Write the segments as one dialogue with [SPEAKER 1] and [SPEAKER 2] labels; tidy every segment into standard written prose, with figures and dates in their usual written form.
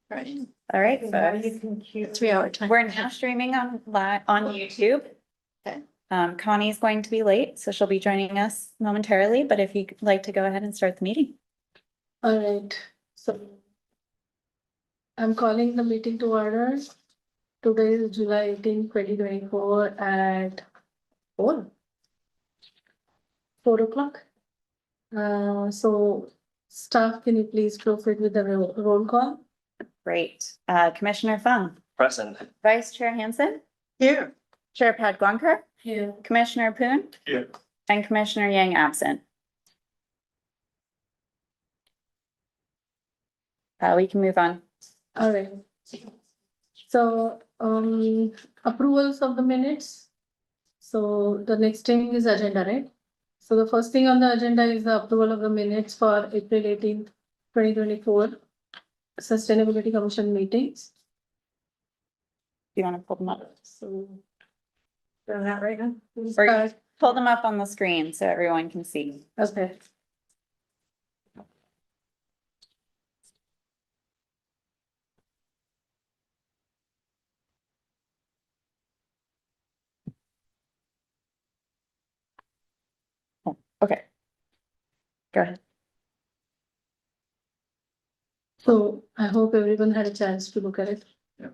[SPEAKER 1] Right.
[SPEAKER 2] All right,
[SPEAKER 1] Now
[SPEAKER 2] folks.
[SPEAKER 1] you can cue 3-hour time.
[SPEAKER 2] We're now streaming on YouTube.
[SPEAKER 1] Okay.
[SPEAKER 2] Connie's going to be late, so she'll be joining us momentarily, but if you'd like to go ahead and start the meeting.
[SPEAKER 3] All right, so I'm calling the meeting to order. Today is July 18, 2024 at 4 o'clock. So staff, can you please proceed with the roll call?
[SPEAKER 2] Great. Commissioner Fung,
[SPEAKER 4] Present.
[SPEAKER 2] Vice Chair Hansen,
[SPEAKER 1] Here.
[SPEAKER 2] Chair Pad Guanker,
[SPEAKER 3] Here.
[SPEAKER 2] Commissioner Poon.
[SPEAKER 4] Here.
[SPEAKER 2] And Commissioner Yang absent. We can move on.
[SPEAKER 3] All right. So, approvals of the minutes. So the next thing is agenda, right? So the first thing on the agenda is the approval of the minutes for April 18th, 2024 Sustainability Commission meetings.
[SPEAKER 2] Do you want to pull them up?
[SPEAKER 3] So.
[SPEAKER 1] Doing that right now?
[SPEAKER 2] Or pull them up on the screen so everyone can see.
[SPEAKER 3] Okay.
[SPEAKER 2] Okay. Go ahead.
[SPEAKER 3] So I hope everyone had a chance to look at it.
[SPEAKER 4] Yeah.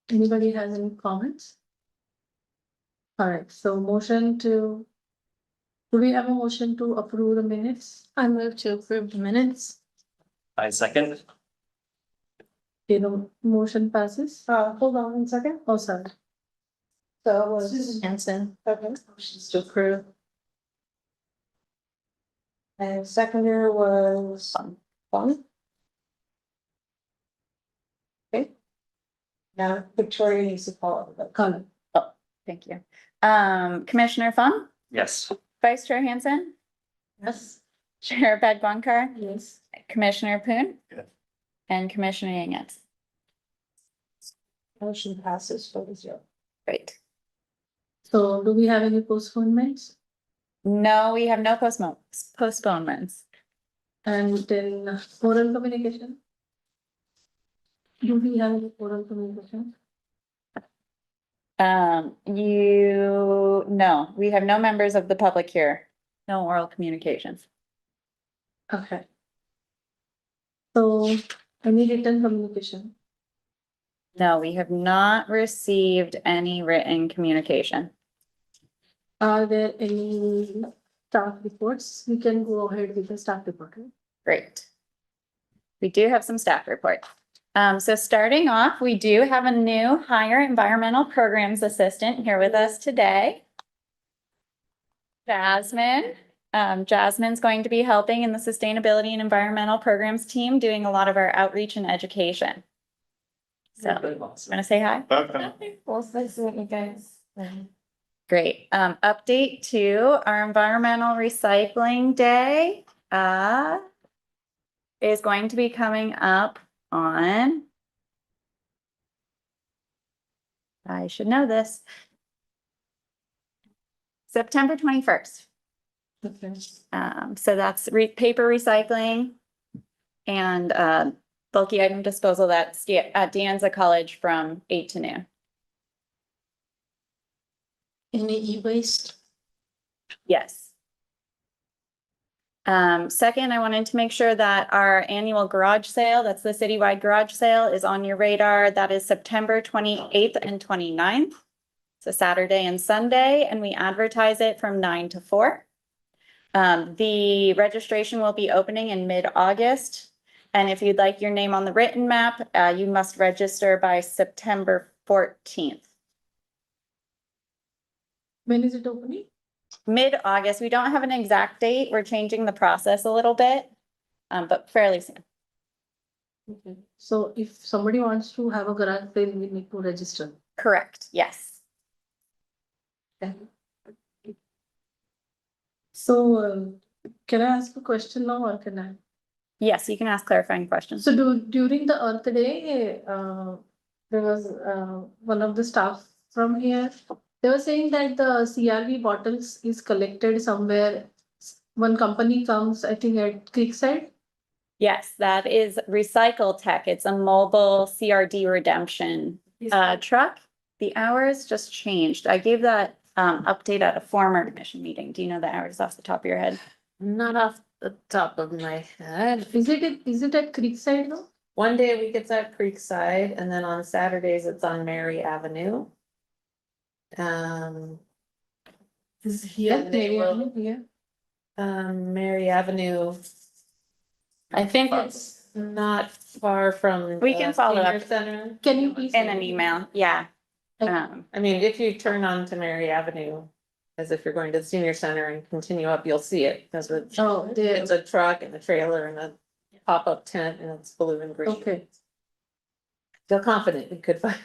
[SPEAKER 3] Anybody has any comments? All right, so motion to. Do we have a motion to approve the minutes?
[SPEAKER 1] I move to approve the minutes.
[SPEAKER 4] I second.
[SPEAKER 3] Motion passes.
[SPEAKER 1] Hold on 1 second.
[SPEAKER 3] Oh, sorry.
[SPEAKER 1] So it was Hanson.
[SPEAKER 3] Okay.
[SPEAKER 1] Motions to approve. And seconder was Fun. Okay. Now Victoria needs to follow the
[SPEAKER 3] Colin.
[SPEAKER 2] Thank you. Commissioner Fung,
[SPEAKER 4] Yes.
[SPEAKER 2] Vice Chair Hansen,
[SPEAKER 1] Yes.
[SPEAKER 2] Chair Pad Guanker,
[SPEAKER 3] Yes.
[SPEAKER 2] Commissioner Poon.
[SPEAKER 4] Yes.
[SPEAKER 2] And Commissioner Yang absent.
[SPEAKER 1] Motion passes 4-0.
[SPEAKER 2] Great.
[SPEAKER 3] So do we have any postponements?
[SPEAKER 2] No, we have no postponements.
[SPEAKER 3] And then oral communication? Do we have any oral communication?
[SPEAKER 2] No, we have no members of the public here. No oral communications.
[SPEAKER 3] Okay. So any written communication?
[SPEAKER 2] No, we have not received any written communication.
[SPEAKER 3] Are there any staff reports? We can go ahead with the staff report. Right?
[SPEAKER 2] Great. We do have some staff reports. So starting off, we do have a new hire environmental programs assistant here with us today. Jasmine. Jasmine's going to be helping in the sustainability and environmental programs team, doing a lot of our outreach and education. So I'm gonna say hi.
[SPEAKER 1] Well, that's what you guys.
[SPEAKER 2] Great. Update to our environmental recycling day, is going to be coming up on, I should know this, September 21st.
[SPEAKER 3] Okay.
[SPEAKER 2] So that's paper recycling and bulky item disposal that's at De Anza College from 8 to noon.
[SPEAKER 1] Any e-waste?
[SPEAKER 2] Yes. Second, I wanted to make sure that our annual garage sale, that's the citywide garage sale, is on your radar. That is September 28th and 29th. It's a Saturday and Sunday, and we advertise it from 9 to 4. The registration will be opening in mid-August. And if you'd like your name on the written map, you must register by September 14th.
[SPEAKER 3] When is it opening?
[SPEAKER 2] Mid-August. We don't have an exact date. We're changing the process a little bit, but fairly soon.
[SPEAKER 3] Okay. So if somebody wants to have a garage sale, we need to register.
[SPEAKER 2] Correct. Yes.
[SPEAKER 3] Okay. So can I ask a question now or can I?
[SPEAKER 2] Yes, you can ask clarifying questions.
[SPEAKER 3] So during the Earth Day, there was one of the staff from here. They were saying that the CRV bottles is collected somewhere. One company comes, I think at Creekside,
[SPEAKER 2] Yes, that is Recycle Tech. It's a mobile CRD redemption truck. The hours just changed. I gave that update at a former commission meeting. Do you know the hours off the top of your head?
[SPEAKER 4] Not off the top of my head.
[SPEAKER 3] Is it at Creekside now?
[SPEAKER 4] One day a week it's at Creekside, and then on Saturdays it's on Mary Avenue.
[SPEAKER 3] Is here,
[SPEAKER 4] And they will-
[SPEAKER 3] yeah.
[SPEAKER 4] Mary Avenue. I think it's not far from.
[SPEAKER 2] We can
[SPEAKER 4] the
[SPEAKER 2] follow
[SPEAKER 4] senior
[SPEAKER 2] up.
[SPEAKER 4] Center.
[SPEAKER 3] Can you please?
[SPEAKER 2] In an email, yeah.
[SPEAKER 3] Okay.
[SPEAKER 4] I mean, if you turn on to Mary Avenue, as if you're going to the senior center and continue up, you'll see it, because it's
[SPEAKER 3] Oh, there,
[SPEAKER 4] a truck and a trailer and a pop-up tent, and it's blue and green.
[SPEAKER 3] okay.
[SPEAKER 4] Feel confident you could find,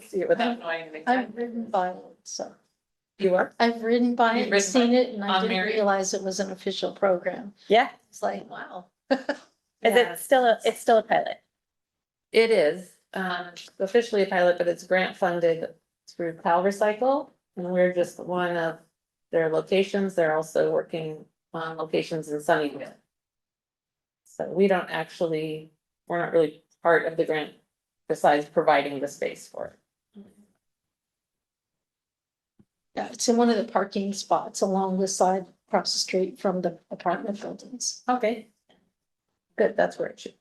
[SPEAKER 4] see it without knowing anything.
[SPEAKER 5] I've ridden by it, so
[SPEAKER 4] You are?
[SPEAKER 5] I've ridden by
[SPEAKER 4] You've
[SPEAKER 5] it,
[SPEAKER 4] ridden
[SPEAKER 5] and seen it, and
[SPEAKER 4] on
[SPEAKER 5] I didn't
[SPEAKER 4] Mary?
[SPEAKER 5] realize it was an official program.
[SPEAKER 2] Yeah.
[SPEAKER 5] It's like, wow.
[SPEAKER 2] Is
[SPEAKER 4] Yeah.
[SPEAKER 2] it still it's still a pilot?
[SPEAKER 4] It is, officially a pilot, but it's grant funded through Cal Recycle, and we're just one of their locations. They're also working on locations in Sunnyvale. So we're not really part of the grant besides providing the space for it.
[SPEAKER 5] Yeah, it's in one of the parking spots along the side across the street from the apartment buildings.
[SPEAKER 4] Okay. Good, that's where it should.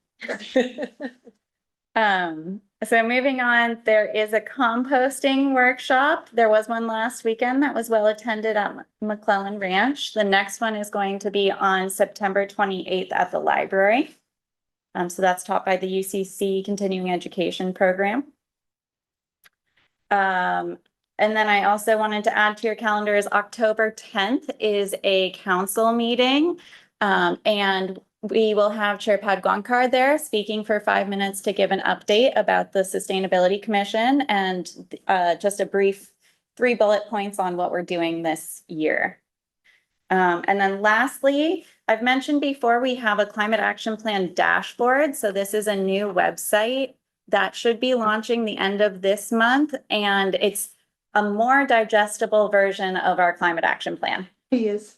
[SPEAKER 2] So moving on, there is a composting workshop. There was one last weekend that was well attended at McClellan Ranch. The next one is going to be on September 28th at the library. So that's taught by the UCC Continuing Education Program. And then I also wanted to add to your calendars, October 10th is a council meeting. And we will have Chair Pad Guankar there speaking for 5 minutes to give an update about the Sustainability Commission and just a brief 3 bullet points on what we're doing this year. And then lastly, I've mentioned before, we have a climate action plan dashboard. So this is a new website that should be launching the end of this month. And it's a more digestible version of our climate action plan.
[SPEAKER 3] Yes.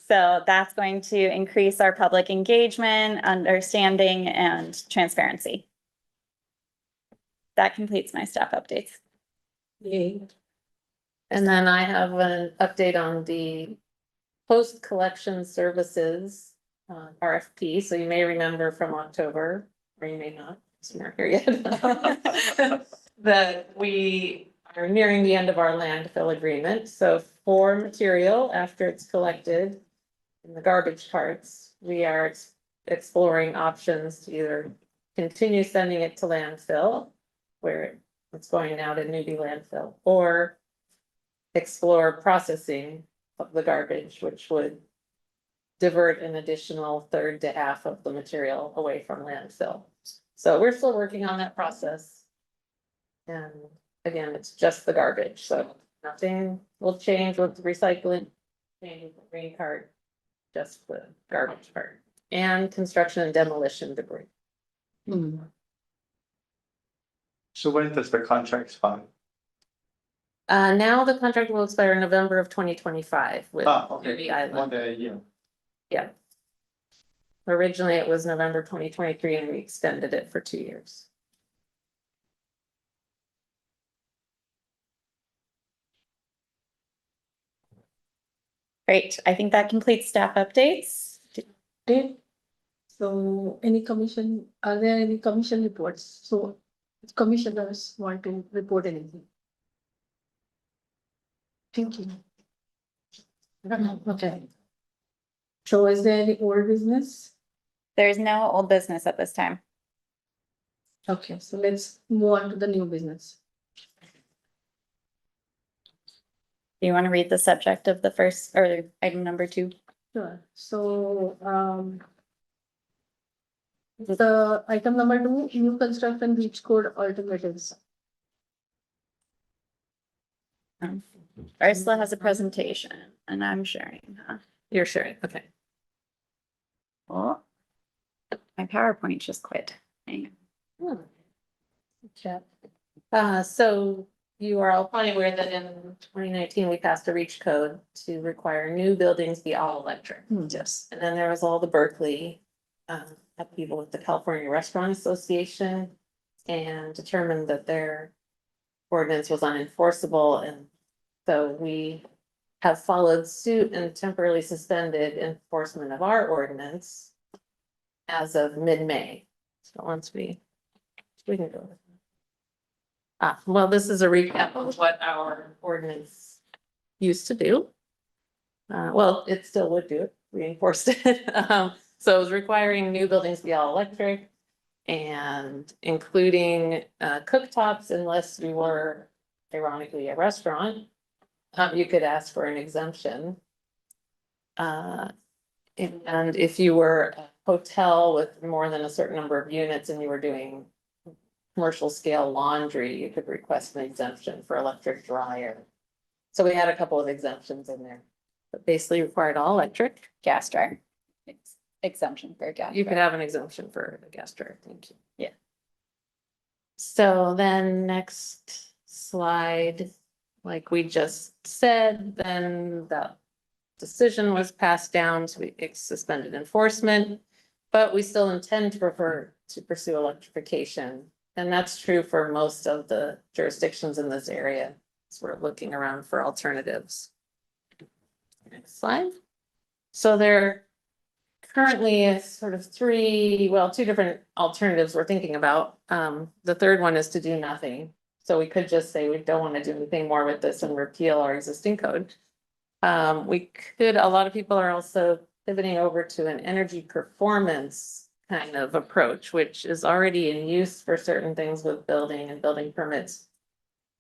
[SPEAKER 2] So that's going to increase our public engagement, understanding, and transparency. That completes my staff updates.
[SPEAKER 3] Yay.
[SPEAKER 4] And then I have an update on the post-collection services RFP. So you may remember from October, or you may not, it's not here yet. That we are nearing the end of our landfill agreement. So for material, after it's collected in the garbage carts, we are exploring options to either continue sending it to landfill, where it's going out at newbie landfill, or explore processing of the garbage, which would divert an additional third to half of the material away from landfill. So we're still working on that process. And again, it's just the garbage, so nothing will change with recycling, change the green cart, just the garbage part, and construction and demolition debris.
[SPEAKER 6] So when does the contract expire?
[SPEAKER 4] Now the contract will expire in November of 2025 with
[SPEAKER 6] Okay,
[SPEAKER 4] Newbie Island.
[SPEAKER 6] 1 day a year.
[SPEAKER 4] Yeah. Originally, it was November 2023, and we extended it for 2 years.
[SPEAKER 2] Great. I think that completes staff updates.
[SPEAKER 3] Great. So any commission, are there any commission reports? So commissioners want to report anything?
[SPEAKER 5] Thinking.
[SPEAKER 3] Okay. So is there any old business?
[SPEAKER 2] There's no old business at this time.
[SPEAKER 3] Okay, so let's move on to the new business.
[SPEAKER 2] Do you want to read the subject of the first or item number 2?
[SPEAKER 3] Sure, so, the item number 2, new construction beach code alternatives.
[SPEAKER 2] Ursula has a presentation and I'm sharing.
[SPEAKER 4] You're sharing, okay.
[SPEAKER 2] Oh, my PowerPoint just quit. Hang on.
[SPEAKER 4] So you are all probably aware that in 2019, we passed a REACH code to require new buildings be all electric.
[SPEAKER 3] Yes.
[SPEAKER 4] And then there was all the Berkeley had people with the California Restaurant Association and determined that their ordinance was unenforceable, and so we have followed suit and temporarily suspended enforcement of our ordinance as of mid-May. So once we can go. Well, this is a recap of what our ordinance used to do. Well, it still would do it, we enforced it. So it was requiring new buildings to be all electric and including cooktops unless you were ironically a restaurant. You could ask for an exemption. And if you were a hotel with more than a certain number of units and you were doing commercial scale laundry, you could request an exemption for electric dryer. So we had a couple of exemptions in there, but basically required all electric.
[SPEAKER 2] Gas dryer. Exemption for gas.
[SPEAKER 4] You could
[SPEAKER 2] dryer.
[SPEAKER 4] have an exemption for a gas dryer, thank you.
[SPEAKER 2] Yeah.
[SPEAKER 4] So then next slide, like we just said, then the decision was passed down, so we suspended enforcement. But we still intend to pursue electrification. And that's true for most of the jurisdictions in this area. So we're looking around for alternatives. Next slide. So there currently is sort of two different alternatives we're thinking about. The third one is to do nothing. So we could just say we don't want to do anything more with this and repeal our existing code. A lot of people are also pivoting over to an energy performance kind of approach, which is already in use for certain things with building and building permits.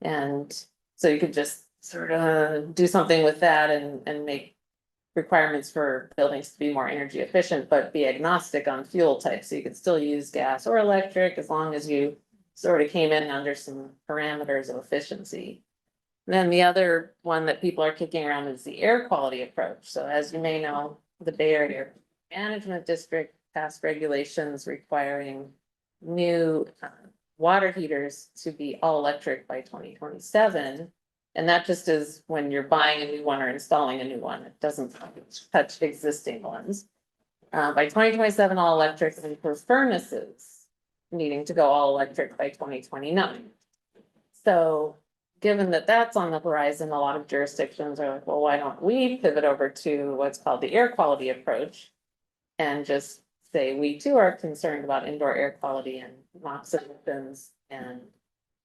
[SPEAKER 4] And so you could just sort of do something with that and make requirements for buildings to be more energy efficient, but be agnostic on fuel type. So you could still use gas or electric as long as you sort of came in under some parameters of efficiency. Then the other one that people are kicking around is the air quality approach. So as you may know, the Bay Area Air Management District passed regulations requiring new water heaters to be all electric by 2027. And that just is when you're buying a new one or installing a new one. It doesn't touch existing ones. By 2027, all electric, and for furnaces needing to go all electric by 2029. So given that that's on the horizon, a lot of jurisdictions are like, well, why don't we pivot over to what's called the air quality approach? And just say, we too are concerned about indoor air quality and NOx emissions and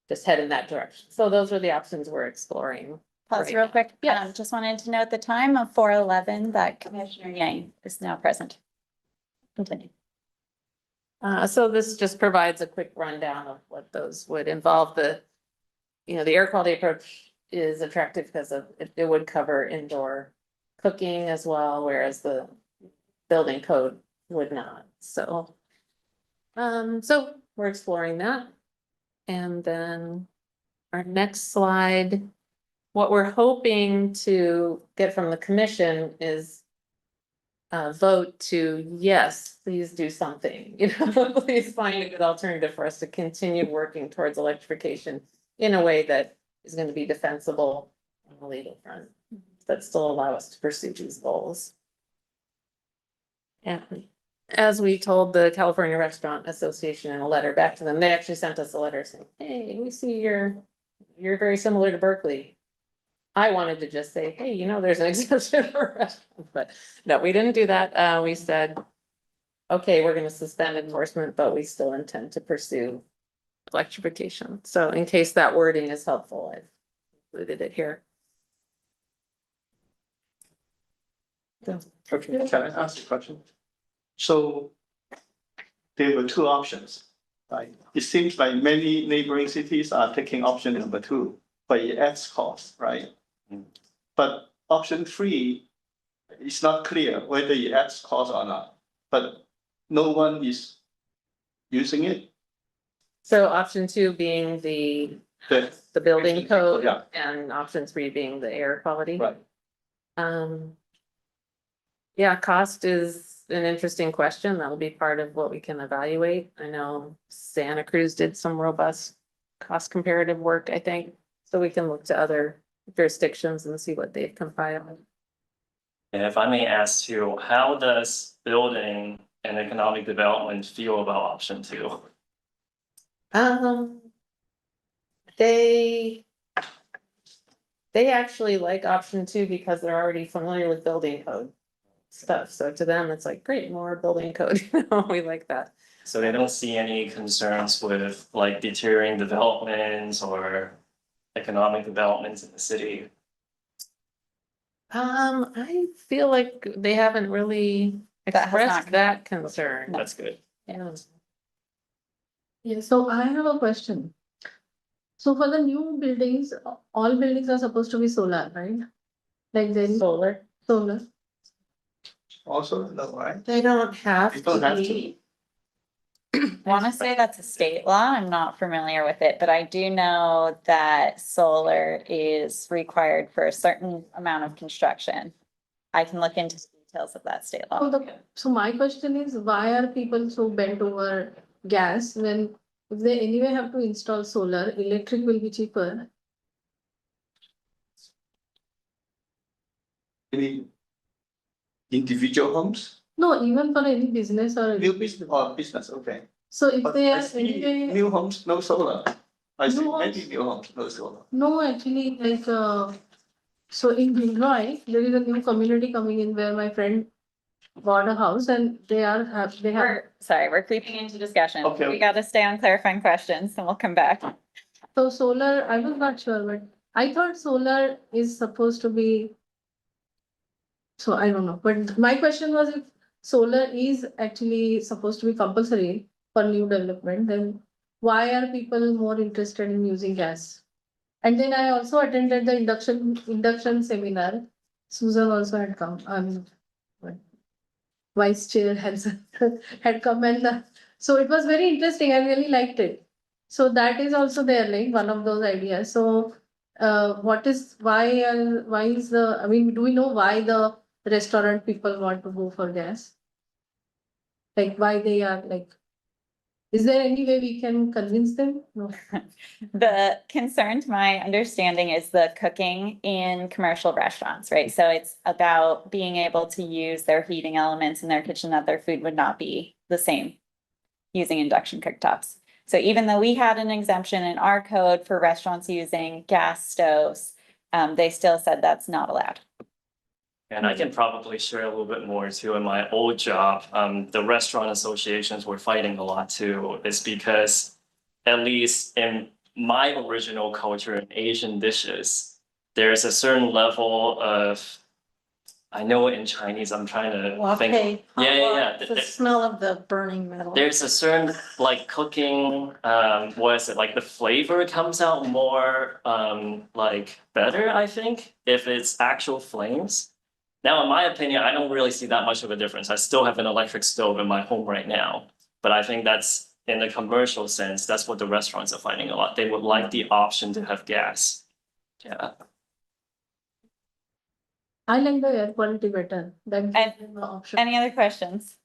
[SPEAKER 4] just head in that direction. So those are the options we're exploring.
[SPEAKER 2] Pause
[SPEAKER 4] right
[SPEAKER 2] real
[SPEAKER 4] now.
[SPEAKER 2] quick.
[SPEAKER 4] Yes.
[SPEAKER 2] Just wanted to note the time of 4:11 that Commissioner Yang is now present. Continue.
[SPEAKER 4] So this just provides a quick rundown of what those would involve. The air quality approach is attractive because it would cover indoor cooking as well, whereas the building code would not. So we're exploring that. And then our next slide, what we're hoping to get from the commission is a vote to, yes, please do something, please find a good alternative for us to continue working towards electrification in a way that is going to be defensible on the legal front, but still allow us to pursue these goals. And as we told the California Restaurant Association in a letter back to them, they actually sent us a letter saying, hey, we see you're very similar to Berkeley. I wanted to just say, hey, there's an exemption for restaurants, but no, we didn't do that. We said, okay, we're going to suspend enforcement, but we still intend to pursue electrification. So in case that wording is helpful, I've included it here.
[SPEAKER 6] Okay, can I ask a question? So there were two options, right? It seems like many neighboring cities are taking option number 2, but it adds cost, right? But option 3, it's not clear whether it adds cost or not, but no one is using it.
[SPEAKER 4] So option 2 being the building code, yeah, and option 3 being the air quality.
[SPEAKER 6] Right.
[SPEAKER 4] Yeah, cost is an interesting question. That'll be part of what we can evaluate. I know Santa Cruz did some robust cost comparative work, I think, so we can look to other jurisdictions and see what they've compiled.
[SPEAKER 7] And if I may ask too, how does building and economic development feel about option two?
[SPEAKER 4] They actually like option two because they're already familiar with building code stuff. So to them, it's like, great, more building code. We like that.
[SPEAKER 7] So they don't see any concerns with like deteriorating developments or economic developments in the city?
[SPEAKER 4] I feel like they haven't really
[SPEAKER 2] That has not
[SPEAKER 4] expressed
[SPEAKER 2] come
[SPEAKER 4] that
[SPEAKER 2] up.
[SPEAKER 4] concern.
[SPEAKER 7] That's good.
[SPEAKER 4] Yeah.
[SPEAKER 3] Yeah, so I have a question. So for the new buildings, all buildings are supposed to be solar, right? Like then
[SPEAKER 4] Solar.
[SPEAKER 3] solar.
[SPEAKER 6] Also, no, right?
[SPEAKER 4] They don't have
[SPEAKER 6] They don't have
[SPEAKER 4] to
[SPEAKER 6] to.
[SPEAKER 4] be.
[SPEAKER 2] Want to say that's a state law. I'm not familiar with it, but I do know that solar is required for a certain amount of construction. I can look into the details of that state law.
[SPEAKER 3] So my question is, why are people so bent over gas when if they anyway have to install solar, electric will be cheaper?
[SPEAKER 6] Any individual homes,
[SPEAKER 3] No, even for any business or
[SPEAKER 6] new
[SPEAKER 3] any
[SPEAKER 6] business or business, okay.
[SPEAKER 3] So if
[SPEAKER 6] But
[SPEAKER 3] they
[SPEAKER 6] I
[SPEAKER 3] are
[SPEAKER 6] see
[SPEAKER 3] anyway,
[SPEAKER 6] new homes, no solar. I see
[SPEAKER 3] New
[SPEAKER 6] many
[SPEAKER 3] homes?
[SPEAKER 6] new homes, no solar.
[SPEAKER 3] no, actually, like, so in Gilroy, there is a new community coming in where my friend bought a house and they have.
[SPEAKER 2] Sorry, we're creeping into discussion.
[SPEAKER 6] Okay.
[SPEAKER 2] We gotta stay on clarifying questions and we'll come back.
[SPEAKER 3] So solar, I was not sure, but I thought solar is supposed to be. So I don't know, but my question was if solar is actually supposed to be compulsory for new development, then why are people more interested in using gas? And then I also attended the induction seminar. Susan also had come, what, vice chair had come and so it was very interesting. I really liked it. So that is also there, like one of those ideas. So why is the, I mean, do we know why the restaurant people want to go for gas? Like why they are like, is there any way we can convince them? No.
[SPEAKER 2] The concern, to my understanding, is the cooking in commercial restaurants, right? So it's about being able to use their heating elements in their kitchen, that their food would not be the same using induction cooktops. So even though we had an exemption in our code for restaurants using gas stoves, they still said that's not allowed.
[SPEAKER 7] And I can probably share a little bit more too. In my old job, the restaurant associations were fighting a lot too. It's because at least in my original culture in Asian dishes, there's a certain level of, I know in Chinese, I'm trying to think.
[SPEAKER 5] Okay.
[SPEAKER 7] Yeah.
[SPEAKER 5] The smell of the burning metal.
[SPEAKER 7] There's a certain like cooking, what is it, like the flavor comes out more like better, I think, if it's actual flames. Now, in my opinion, I don't really see that much of a difference. I still have an electric stove in my home right now, but I think that's in the commercial sense, that's what the restaurants are finding a lot. They would like the option to have gas. Yeah.
[SPEAKER 3] I like the air quality better than the option.
[SPEAKER 2] Any other questions?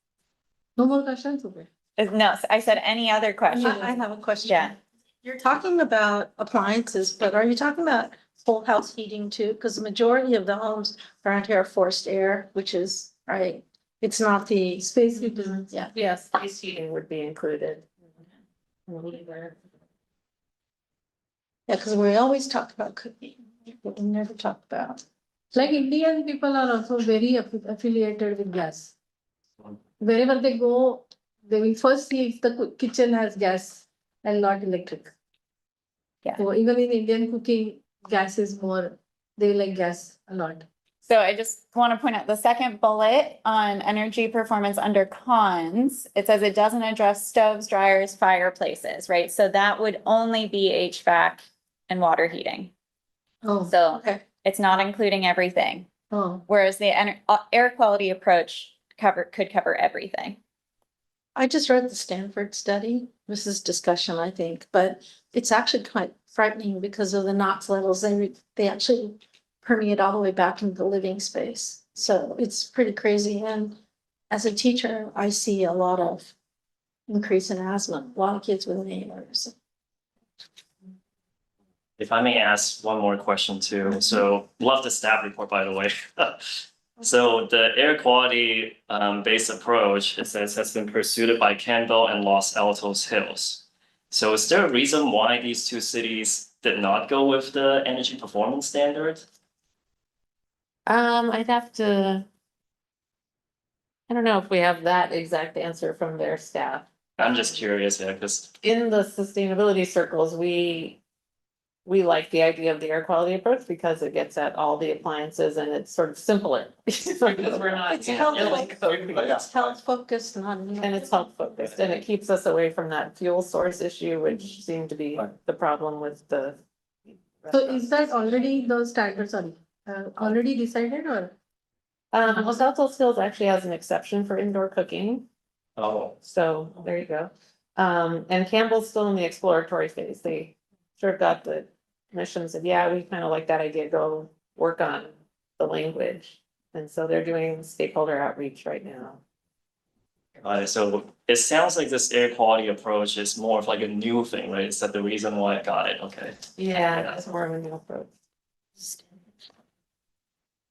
[SPEAKER 3] No more questions, okay?
[SPEAKER 2] No, I said any other questions?
[SPEAKER 5] I have a question.
[SPEAKER 2] Yeah.
[SPEAKER 5] You're talking about appliances, but are you talking about whole house heating too? Because the majority of the homes around here are forced air, which is, right, it's not the
[SPEAKER 3] Space heating.
[SPEAKER 5] yeah.
[SPEAKER 4] Yes, space heating would be included.
[SPEAKER 5] Yeah, because we always talk about cooking, but we never talk about.
[SPEAKER 3] Like Indian people are also very affiliated with gas. Wherever they go, they will first see if the kitchen has gas and not electric.
[SPEAKER 2] Yeah.
[SPEAKER 3] So even in Indian cooking, gas is more, they like gas a lot.
[SPEAKER 2] So I just want to point out the second bullet on energy performance under cons. It says it doesn't address stoves, dryers, fireplaces, right? So that would only be HVAC and water heating.
[SPEAKER 3] Oh,
[SPEAKER 2] So
[SPEAKER 5] Okay.
[SPEAKER 2] it's not including everything.
[SPEAKER 3] oh,
[SPEAKER 2] Whereas the air quality approach could cover everything.
[SPEAKER 5] I just read the Stanford study. This is discussion, I think, but it's actually quite frightening because of the NOx levels. They actually permeate all the way back into the living space. So it's pretty crazy. And as a teacher, I see a lot of increase in asthma, a lot of kids with inhalers.
[SPEAKER 7] If I may ask one more question too, so love the staff report, by the way. So the air quality based approach, it says, has been pursued by Campbell and Los Altos Hills. So is there a reason why these two cities did not go with the energy performance standard?
[SPEAKER 4] I'd have to. I don't know if we have that exact answer from their staff.
[SPEAKER 7] I'm just curious, yeah, because
[SPEAKER 4] In the sustainability circles, we like the idea of the air quality approach because it gets at all the appliances and it's sort of simpler. Because we're not.
[SPEAKER 5] It's health,
[SPEAKER 6] Yeah.
[SPEAKER 5] it's health focused, not.
[SPEAKER 4] And it's health focused and it keeps us away from that fuel source issue, which seemed to be the problem with the.
[SPEAKER 3] So is that already those standards are already decided or?
[SPEAKER 4] Los Altos Hills actually has an exception for indoor cooking,
[SPEAKER 7] oh,
[SPEAKER 4] so there you go. And Campbell's still in the exploratory phase. They sort of got the commission said, yeah, we kind of like that idea, go work on the language. And so they're doing stakeholder outreach right now.
[SPEAKER 7] so it sounds like this air quality approach is more of like a new thing, right? Is that the reason why I got it? Okay.
[SPEAKER 4] Yeah, that's more of a new approach.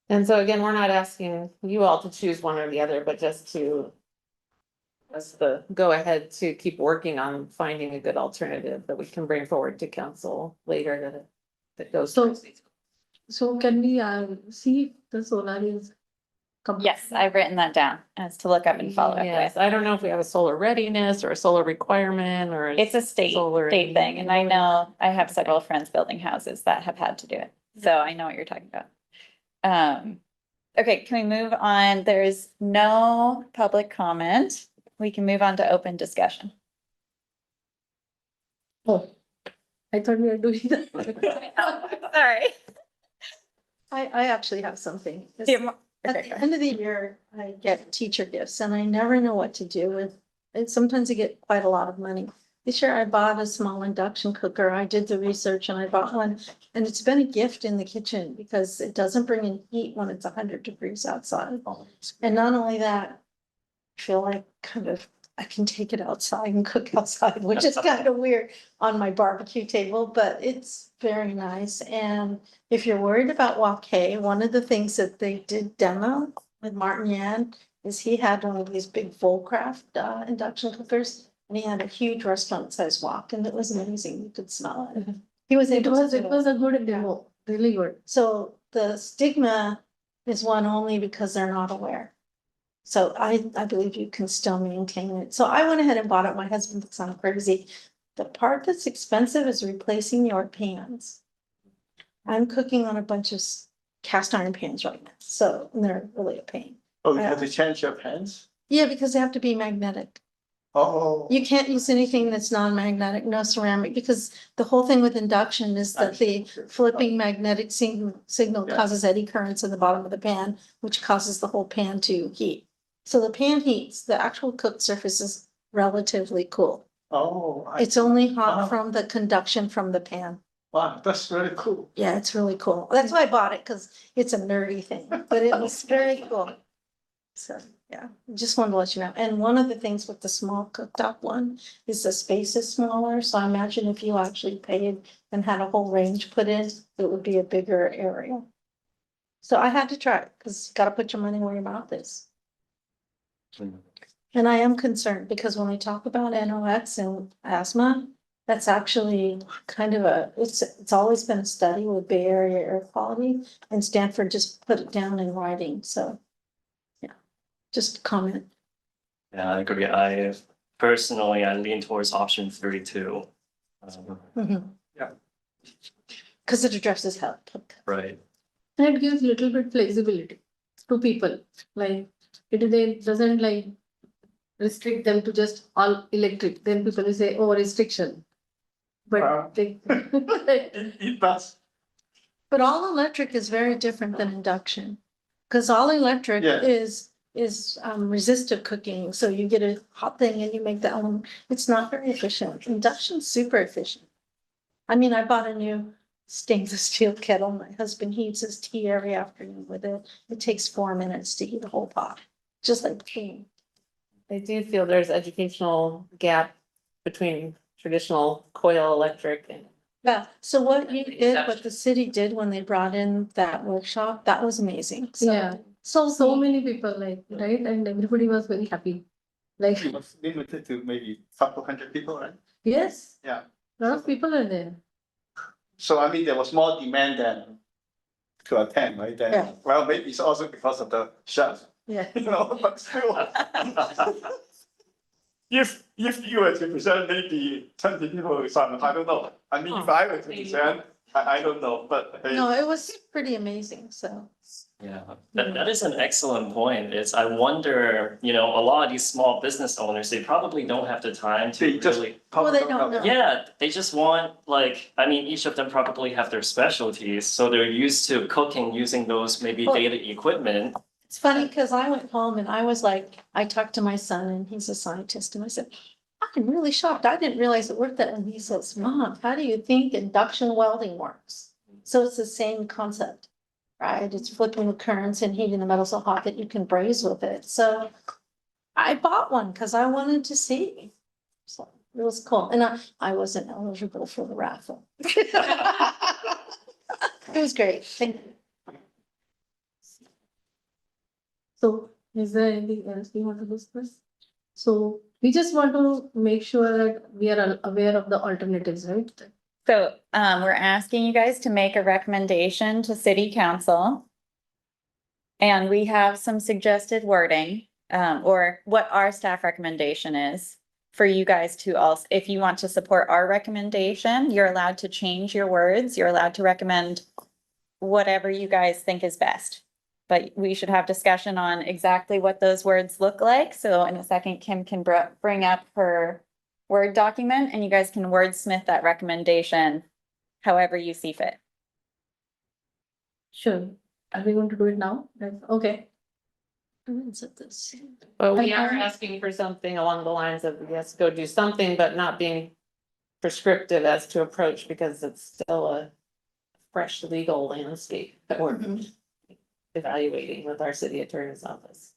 [SPEAKER 4] And so again, we're not asking you all to choose one or the other, but just to. As the go ahead to keep working on finding a good alternative that we can bring forward to council later that goes.
[SPEAKER 3] So-
[SPEAKER 4] towards these.
[SPEAKER 3] So can we see if the solar is?
[SPEAKER 2] Yes, I've written that down as to look up and follow up
[SPEAKER 4] Yes,
[SPEAKER 2] with.
[SPEAKER 4] I don't know if we have a solar readiness or a solar requirement or.
[SPEAKER 2] It's a state
[SPEAKER 4] Solar
[SPEAKER 2] thing, and I know I have several friends building houses that have had to do it, so I know what you're talking about. Okay, can we move on? There's no public comment. We can move on to open discussion.
[SPEAKER 3] Oh, I thought we were doing that.
[SPEAKER 2] Sorry.
[SPEAKER 5] I actually have something.
[SPEAKER 2] Do you have more?
[SPEAKER 5] At
[SPEAKER 2] Okay,
[SPEAKER 5] the end of the year, I get teacher gifts and I never know what to do with. And sometimes I get quite a lot of money. This year I bought a small induction cooker. I did the research and I bought one. And it's been a gift in the kitchen because it doesn't bring in heat when it's 100 degrees outside. And not only that, I feel like I can take it outside and cook outside, which is kind of weird on my barbecue table, but it's very nice. And if you're worried about Wok, one of the things that they did demo with Martin Yan is he had one of these big Volcraft induction cookers. And he had a huge restaurant size wok and it was amazing. You could smell it. He was
[SPEAKER 3] It
[SPEAKER 5] able to
[SPEAKER 3] was,
[SPEAKER 5] do
[SPEAKER 3] it was a good demo, really good.
[SPEAKER 5] So the stigma is one only because they're not aware. So I believe you can still maintain it. So I went ahead and bought it. My husband thinks I'm crazy. The part that's expensive is replacing your pans. I'm cooking on a bunch of cast iron pans right now, so they're really a pain.
[SPEAKER 6] Oh, you have to change your pants?
[SPEAKER 5] Yeah, because they have to be magnetic.
[SPEAKER 6] Oh.
[SPEAKER 5] You can't use anything that's non-magnetic, no ceramic, because the whole thing with induction is that the flipping magnetic signal
[SPEAKER 6] Yeah.
[SPEAKER 5] causes eddy currents in the bottom of the pan, which causes the whole pan to heat. So the pan heats, the actual cooked surface is relatively cool.
[SPEAKER 6] Oh.
[SPEAKER 5] It's only hot
[SPEAKER 6] Wow.
[SPEAKER 5] from the conduction from the pan.
[SPEAKER 6] Wow, that's really cool.
[SPEAKER 5] Yeah, it's really cool. That's why I bought it, because it's a nerdy thing, but it was very cool. So, yeah, just wanted to let you know. And one of the things with the small cooktop one is the space is smaller. So I imagine if you actually paid and had a whole range put in, it would be a bigger area. So I had to try it because you gotta put your money where your mouth is. And I am concerned because when we talk about NOx and asthma, that's actually kind of it's always been a study with Bay Area air quality and Stanford just put it down in writing. So, yeah, just comment.
[SPEAKER 7] Yeah, I agree. I personally, I lean towards option 3 too.
[SPEAKER 6] Yeah.
[SPEAKER 5] Because it addresses health.
[SPEAKER 7] Right.
[SPEAKER 3] And it gives little bit flexibility to people, like it doesn't like restrict them to just all electric, then people will say, oh, restriction. But they.
[SPEAKER 6] It does.
[SPEAKER 5] But all electric is very different than induction. Because all electric
[SPEAKER 6] Yeah.
[SPEAKER 5] is resistive cooking. So you get a hot thing and you make that one. It's not very efficient. Induction's super efficient. I mean, I bought a new stainless steel kettle. My husband heats his tea every afternoon with it. It takes 4 minutes to heat a whole pot, just like clean.
[SPEAKER 4] I do feel there's educational gap between traditional coil electric and.
[SPEAKER 5] Yeah, so what you did, what the city did when they brought in that workshop, that was amazing. So
[SPEAKER 3] Yeah. So many people like, right? And everybody was very happy. Like,
[SPEAKER 6] It was limited to maybe couple hundred people, right?
[SPEAKER 3] yes,
[SPEAKER 6] Yeah.
[SPEAKER 3] a lot of people are there.
[SPEAKER 6] So I mean, there was more demand than to attend, right? Then,
[SPEAKER 5] Yeah.
[SPEAKER 6] well, maybe it's also because of the chef,
[SPEAKER 3] Yeah.
[SPEAKER 6] you know, but still. If you were to present maybe 20 people or something, I don't know. I mean, if I were to present, I don't know, but. Hey,
[SPEAKER 5] No, it was pretty amazing, so.
[SPEAKER 7] Yeah, that is an excellent point. It's, I wonder, you know, a lot of these small business owners, they probably don't have the time to
[SPEAKER 6] They just.
[SPEAKER 7] really.
[SPEAKER 5] Well, they don't know.
[SPEAKER 7] Yeah, they just want like, I mean, each of them probably have their specialties, so they're used to cooking using those maybe
[SPEAKER 5] Well-
[SPEAKER 7] daily equipment.
[SPEAKER 5] It's funny because I went home and I was like, I talked to my son and he's a scientist and I said, I'm really shocked. I didn't realize it worked that way. And he says, Mom, how do you think induction welding works? So it's the same concept, right? It's flipping the currents and heating the metal so hot that you can braise with it. So I bought one because I wanted to see. So it was cool. And I wasn't eligible for the raffle. It was great. Thank you.
[SPEAKER 3] So is there anything else we want to discuss? So we just want to make sure that we are aware of the alternatives, right?
[SPEAKER 2] So, we're asking you guys to make a recommendation to city council. And we have some suggested wording, or what our staff recommendation is for you guys to also, if you want to support our recommendation, you're allowed to change your words. You're allowed to recommend whatever you guys think is best. But we should have discussion on exactly what those words look like. So in a second, Kim can bring up her Word document and you guys can wordsmith that recommendation however you see fit.
[SPEAKER 3] Sure. Are we going to do it now? Okay.
[SPEAKER 4] But we
[SPEAKER 3] And
[SPEAKER 4] are asking for something along the lines of, yes, go do something, but not being prescriptive as to approach because it's still a fresh legal landscape that we're evaluating with our city attorney's office.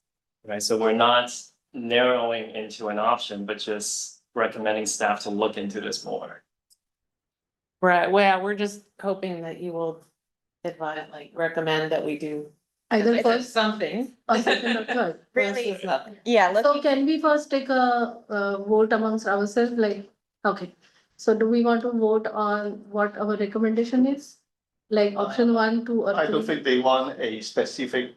[SPEAKER 7] Right, so we're not narrowing into an option, but just recommending staff to look into this more.
[SPEAKER 4] Right, well, we're just hoping that you will advise, like, recommend that we do.
[SPEAKER 3] Either first
[SPEAKER 4] Something.
[SPEAKER 3] or second or third.
[SPEAKER 2] Really?
[SPEAKER 4] Versus nothing.
[SPEAKER 2] Yeah, look,
[SPEAKER 3] So can we first take a vote amongst ourselves, like, okay, so do we want to vote on what our recommendation is? Like option 1, 2, or 3?
[SPEAKER 6] I don't think they want a specific.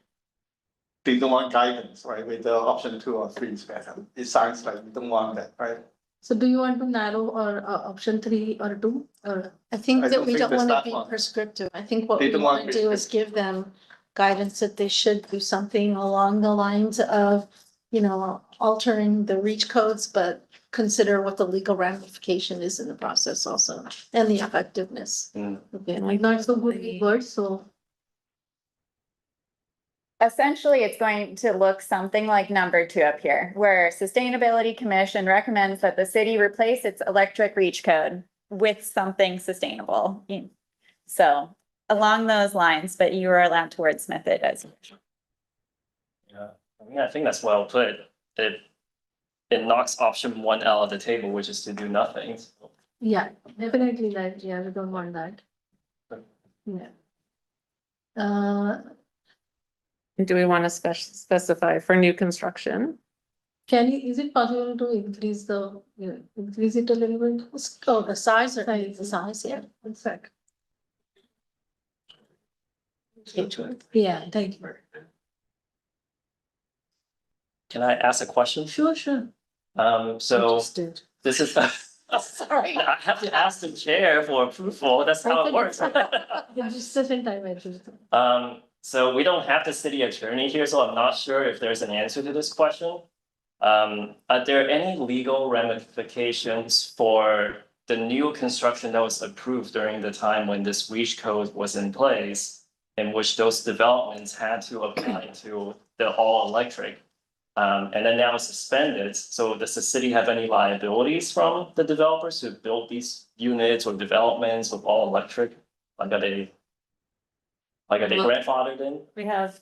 [SPEAKER 6] They don't want guidance, right, with the option 2 or 3 is better. It sounds like we don't want that, right?
[SPEAKER 3] So do you want to narrow or option 3 or 2 or?
[SPEAKER 5] I think
[SPEAKER 6] I
[SPEAKER 5] that
[SPEAKER 6] don't
[SPEAKER 5] we
[SPEAKER 6] think
[SPEAKER 5] don't
[SPEAKER 6] the
[SPEAKER 5] want
[SPEAKER 6] staff
[SPEAKER 5] to be
[SPEAKER 6] want-
[SPEAKER 5] prescriptive. I think what
[SPEAKER 6] They
[SPEAKER 5] we
[SPEAKER 6] don't
[SPEAKER 5] want
[SPEAKER 6] want
[SPEAKER 5] to do is give them guidance that they should do something along the lines of, you know, altering the reach codes, but consider what the legal ramification is in the process also, and the effectiveness.
[SPEAKER 3] Okay, I'm not so good with words, so
[SPEAKER 2] essentially, it's going to look something like number 2 up here, where Sustainability Commission recommends that the city replace its electric reach code with something sustainable. So along those lines, but you are allowed to wordsmith it as.
[SPEAKER 7] Yeah, I mean, I think that's well put. It knocks option 1 out of the table, which is to do nothing.
[SPEAKER 3] yeah, definitely that, yeah, we don't want that. Yeah.
[SPEAKER 4] Do we want to specify for new construction?
[SPEAKER 3] Is it possible to increase increase it a little bit?
[SPEAKER 5] Oh, the size or the size, yeah.
[SPEAKER 3] One sec. Yeah, thank you.
[SPEAKER 7] Can I ask a question?
[SPEAKER 3] Sure, sure.
[SPEAKER 7] So
[SPEAKER 3] Interested.
[SPEAKER 7] this is, sorry, I have to ask the chair for approval. That's how it works.
[SPEAKER 3] Just doesn't time I choose.
[SPEAKER 7] So we don't have the city attorney here, so I'm not sure if there's an answer to this question. Are there any legal ramifications for the new construction that was approved during the time when this reach code was in place, in which those developments had to apply to the all electric? And then now it's suspended, so does the city have any liabilities from the developers who built these units or developments with all electric? Like are they
[SPEAKER 4] Well-
[SPEAKER 7] grandfathered in?
[SPEAKER 4] We have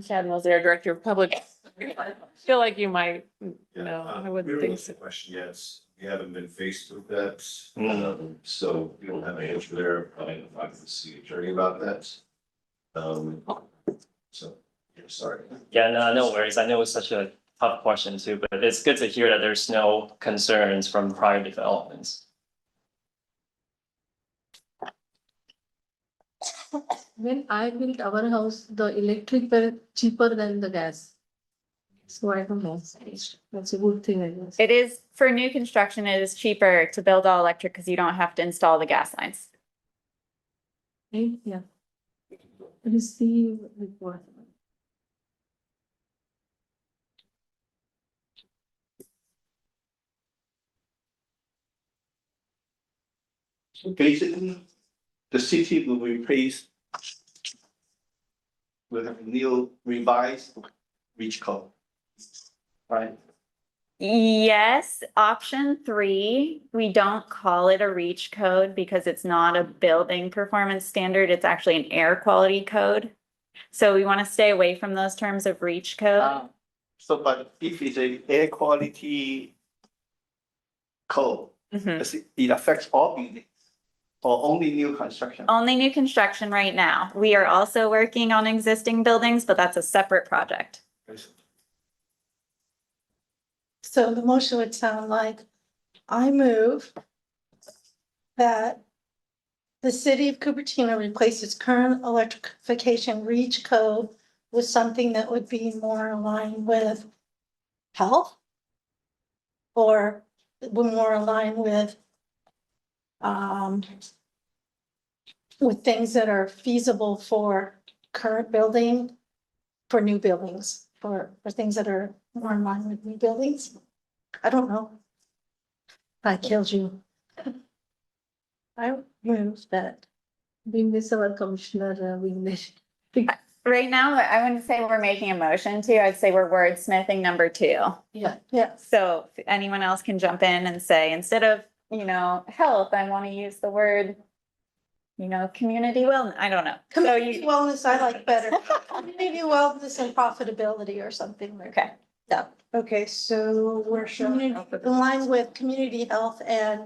[SPEAKER 4] Chad Mosier, Director of Public. I feel like you might, no, I wouldn't think so.
[SPEAKER 8] Question, yes, we haven't been faced with that,
[SPEAKER 7] Mm.
[SPEAKER 8] so we don't have an answer there, I can talk to the city attorney about that. So, Sorry.
[SPEAKER 7] Yeah, no, no worries. I know it's such a tough question too, but it's good to hear that there's no concerns from prior developments.
[SPEAKER 3] When I built our house, the electric were cheaper than the gas. So I don't know, that's a good thing, I guess.
[SPEAKER 2] It is, for new construction, it is cheaper to build all electric because you don't have to install the gas lines.
[SPEAKER 3] Right? Yeah. Receive report.
[SPEAKER 6] So basically, the city will replace with a new revised reach code. Right?
[SPEAKER 2] Yes, option 3, we don't call it a reach code because it's not a building performance standard, it's actually an air quality code. So we want to stay away from those terms of reach code.
[SPEAKER 6] So, but if it's a air quality code,
[SPEAKER 2] Mhm.
[SPEAKER 6] it affects all buildings or only new construction?
[SPEAKER 2] Only new construction right now. We are also working on existing buildings, but that's a separate project.
[SPEAKER 5] So the motion would sound like, I move that the city of Cupertino replace its current electrification reach code with something that would be more aligned with health, or more aligned with things that are feasible for current building, for new buildings, for things that are more in line with new buildings. I don't know. I killed you. I move that.
[SPEAKER 3] We miss our commissioner, we miss.
[SPEAKER 2] Right now, I wouldn't say we're making a motion to, I'd say we're wordsmithing number 2.
[SPEAKER 5] Yeah.
[SPEAKER 2] So if anyone else can jump in and say, instead of, health, I want to use the word, community wellness, I don't know. So
[SPEAKER 5] Community
[SPEAKER 2] you,
[SPEAKER 5] wellness, I like better. Community wellness and profitability or something like
[SPEAKER 2] okay,
[SPEAKER 5] that.
[SPEAKER 1] Okay, so we're showing.
[SPEAKER 5] Community, in line with community health and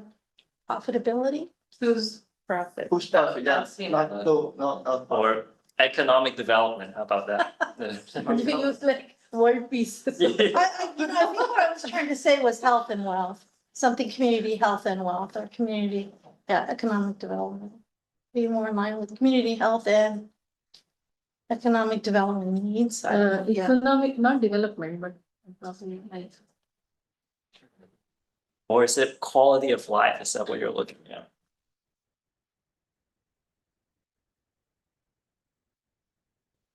[SPEAKER 5] profitability.
[SPEAKER 4] Who's profit?
[SPEAKER 6] Who's that? Yeah,
[SPEAKER 4] That's, you know,
[SPEAKER 6] no.
[SPEAKER 7] Or economic development, how about that?
[SPEAKER 5] You use like word pieces. I think what I was trying to say was health and wealth, something community health and wealth, or community, economic development. Be more in line with community health and economic development needs. I don't know, yeah.
[SPEAKER 3] Economic, not development, but probably like.
[SPEAKER 7] Or is it quality of life? Is that what you're looking at?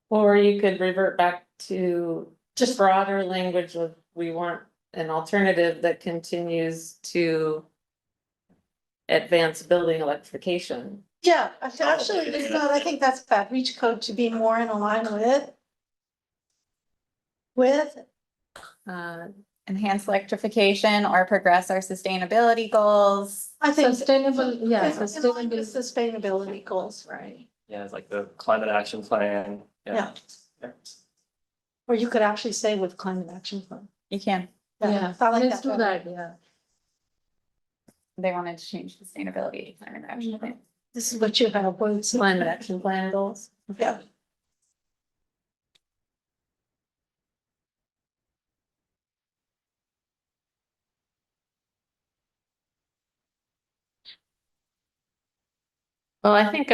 [SPEAKER 4] Or you could revert back to just broader language of, we want an alternative that continues to advance building electrification.
[SPEAKER 5] Yeah, actually, it's not, I think that's bad, reach code to be more in line with,
[SPEAKER 2] enhance electrification or progress our sustainability goals.
[SPEAKER 5] I think.
[SPEAKER 3] Sustainable, yeah,
[SPEAKER 5] in line
[SPEAKER 3] sustainable.
[SPEAKER 5] with sustainability goals, right?
[SPEAKER 7] Yeah, it's like the climate action plan.
[SPEAKER 5] Yeah. Or you could actually say with climate action plan.
[SPEAKER 2] You can,
[SPEAKER 3] Yeah,
[SPEAKER 5] I like
[SPEAKER 3] let's
[SPEAKER 5] that
[SPEAKER 3] do
[SPEAKER 5] better.
[SPEAKER 3] that, yeah.
[SPEAKER 2] they wanted to change sustainability to climate action plan.
[SPEAKER 5] This is what you have, words.
[SPEAKER 4] Climate action plan goals.
[SPEAKER 5] Yeah.
[SPEAKER 4] Well, I think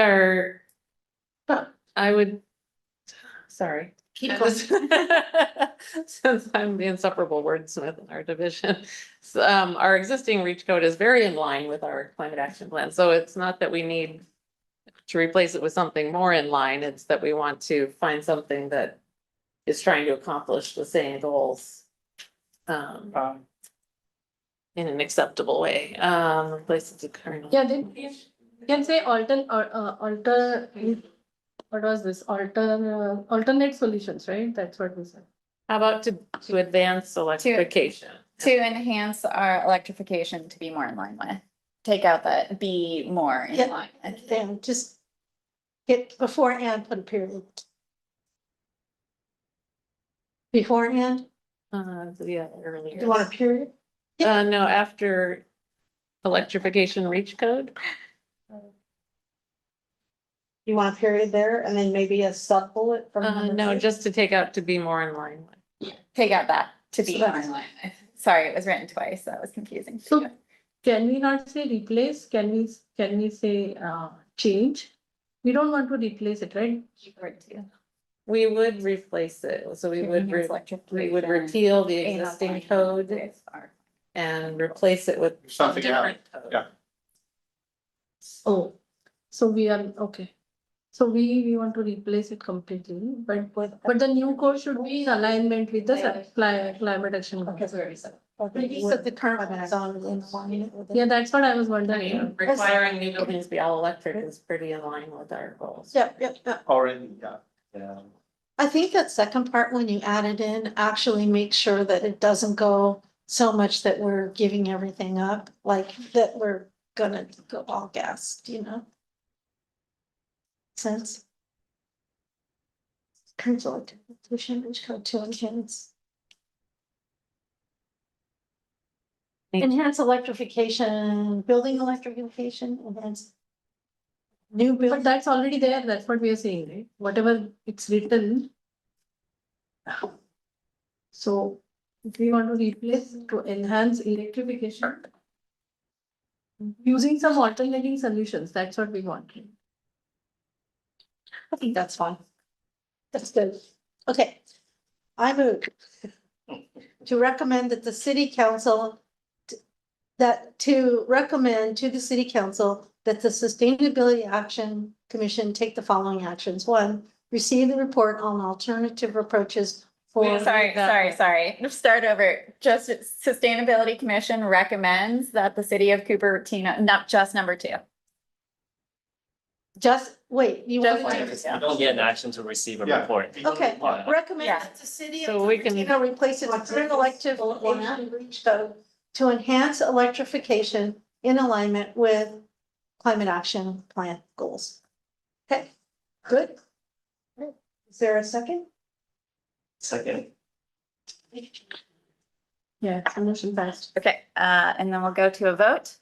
[SPEAKER 4] I would, sorry.
[SPEAKER 5] Keep going.
[SPEAKER 4] Since I'm the insufferable wordsmith in our division, our existing reach code is very in line with our climate action plan. So it's not that we need to replace it with something more in line, it's that we want to find something that is trying to accomplish the same goals in an acceptable way. Replace it to current.
[SPEAKER 3] Yeah, then you can say alter, what was this, alternate solutions, right? That's what we said.
[SPEAKER 4] How about to advance electrification?
[SPEAKER 2] To enhance our electrification to be more in line with, take out that be more in
[SPEAKER 5] Yeah.
[SPEAKER 2] line with.
[SPEAKER 5] Then just get before and put a period. Beforehand,
[SPEAKER 4] Yeah, earlier.
[SPEAKER 5] you want a period?
[SPEAKER 4] No, after electrification reach code.
[SPEAKER 5] You want a period there and then maybe a sub bullet from. number
[SPEAKER 4] No,
[SPEAKER 5] two?
[SPEAKER 4] just to take out to be more in line with.
[SPEAKER 2] Take out that to be
[SPEAKER 5] So
[SPEAKER 2] more in line. Sorry, it was written twice. That was confusing.
[SPEAKER 3] So can we not say replace? Can we say change? We don't want to replace it, right?
[SPEAKER 4] We would replace it, so we would, we would
[SPEAKER 2] Electrification
[SPEAKER 4] repeal the
[SPEAKER 2] in
[SPEAKER 4] existing
[SPEAKER 2] alignment
[SPEAKER 4] code
[SPEAKER 2] with our-
[SPEAKER 4] and replace it with.
[SPEAKER 6] Something else,
[SPEAKER 4] different code.
[SPEAKER 6] yeah.
[SPEAKER 3] Oh, so we are, okay. So we want to replace it completely, but the new code should be in alignment with the climate action. goals.
[SPEAKER 5] Maybe put the current zone in alignment with it.
[SPEAKER 3] Yeah, that's what I was
[SPEAKER 4] I mean,
[SPEAKER 3] wondering.
[SPEAKER 4] requiring new buildings to be all electric is pretty in line with our goals.
[SPEAKER 5] Yep, yep, yep.
[SPEAKER 6] Already, yeah.
[SPEAKER 7] Yeah.
[SPEAKER 5] I think that second part, when you add it in, actually makes sure that it doesn't go so much that we're giving everything up, like that we're gonna go all gas, you know? Sense? Current electrification, which code to enhance. Enhance electrification, building electrification, enhance. New
[SPEAKER 3] But
[SPEAKER 5] build,
[SPEAKER 3] that's already there, that's what we are saying, right? Whatever it's written. So if we want to replace to enhance electrification. Using some alternating solutions, that's what we want.
[SPEAKER 5] I think that's fine. That's good. Okay. I move to recommend that the city council to recommend to the city council that the Sustainability Action Commission take the following actions. One, receive the report on alternative approaches for.
[SPEAKER 2] Sorry. Start over. Just Sustainability Commission recommends that the city of Cupertino, not just number 2.
[SPEAKER 5] Just, wait, you
[SPEAKER 2] Just
[SPEAKER 5] want
[SPEAKER 2] one.
[SPEAKER 5] to?
[SPEAKER 7] You don't get an action to receive a
[SPEAKER 6] Yeah.
[SPEAKER 7] report.
[SPEAKER 5] Okay,
[SPEAKER 7] Yeah.
[SPEAKER 5] recommend
[SPEAKER 2] Yeah.
[SPEAKER 5] that the city of
[SPEAKER 4] So we can-
[SPEAKER 5] Cupertino replace its current electrification breach code to enhance electrification in alignment with climate action plan goals. Okay, good. Is there a second?
[SPEAKER 7] Second.
[SPEAKER 3] Yeah, it's a motion passed.
[SPEAKER 2] Okay, and then we'll go to a vote.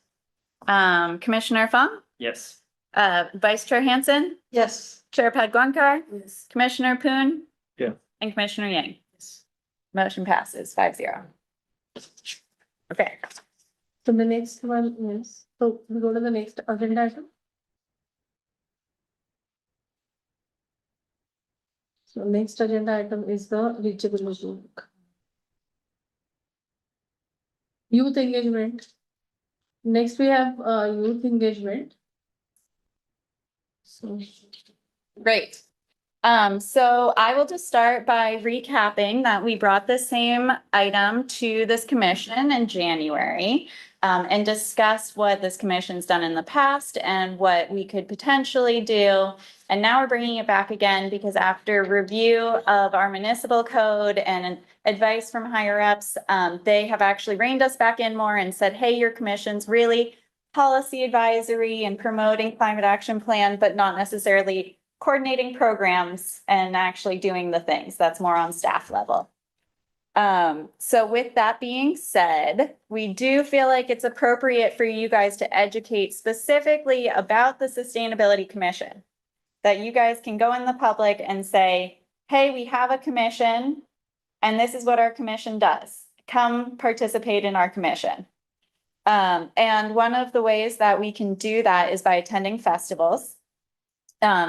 [SPEAKER 2] Commissioner Fung,
[SPEAKER 7] Yes.
[SPEAKER 2] Vice Chair Hansen,
[SPEAKER 5] Yes.
[SPEAKER 2] Chair Padgunkar, Commissioner Poon.
[SPEAKER 6] Yeah.
[SPEAKER 2] And Commissioner Yang. Motion passes 5-0. Okay,
[SPEAKER 3] So the next one is, so we go to the next agenda item. So next agenda item is the reachability work. Youth engagement. Next we have youth engagement. So
[SPEAKER 2] great. So I will just start by recapping that we brought the same item to this commission in January. And discussed what this commission's done in the past and what we could potentially do. And now we're bringing it back again because after review of our municipal code and advice from higher ups, they have actually reined us back in more and said, hey, your commission's really policy advisory and promoting climate action plan, but not necessarily coordinating programs and actually doing the things. That's more on staff level. So with that being said, we do feel like it's appropriate for you guys to educate specifically about the Sustainability Commission. That you guys can go in the public and say, hey, we have a commission and this is what our commission does. Come participate in our commission. And one of the ways that we can do that is by attending festivals.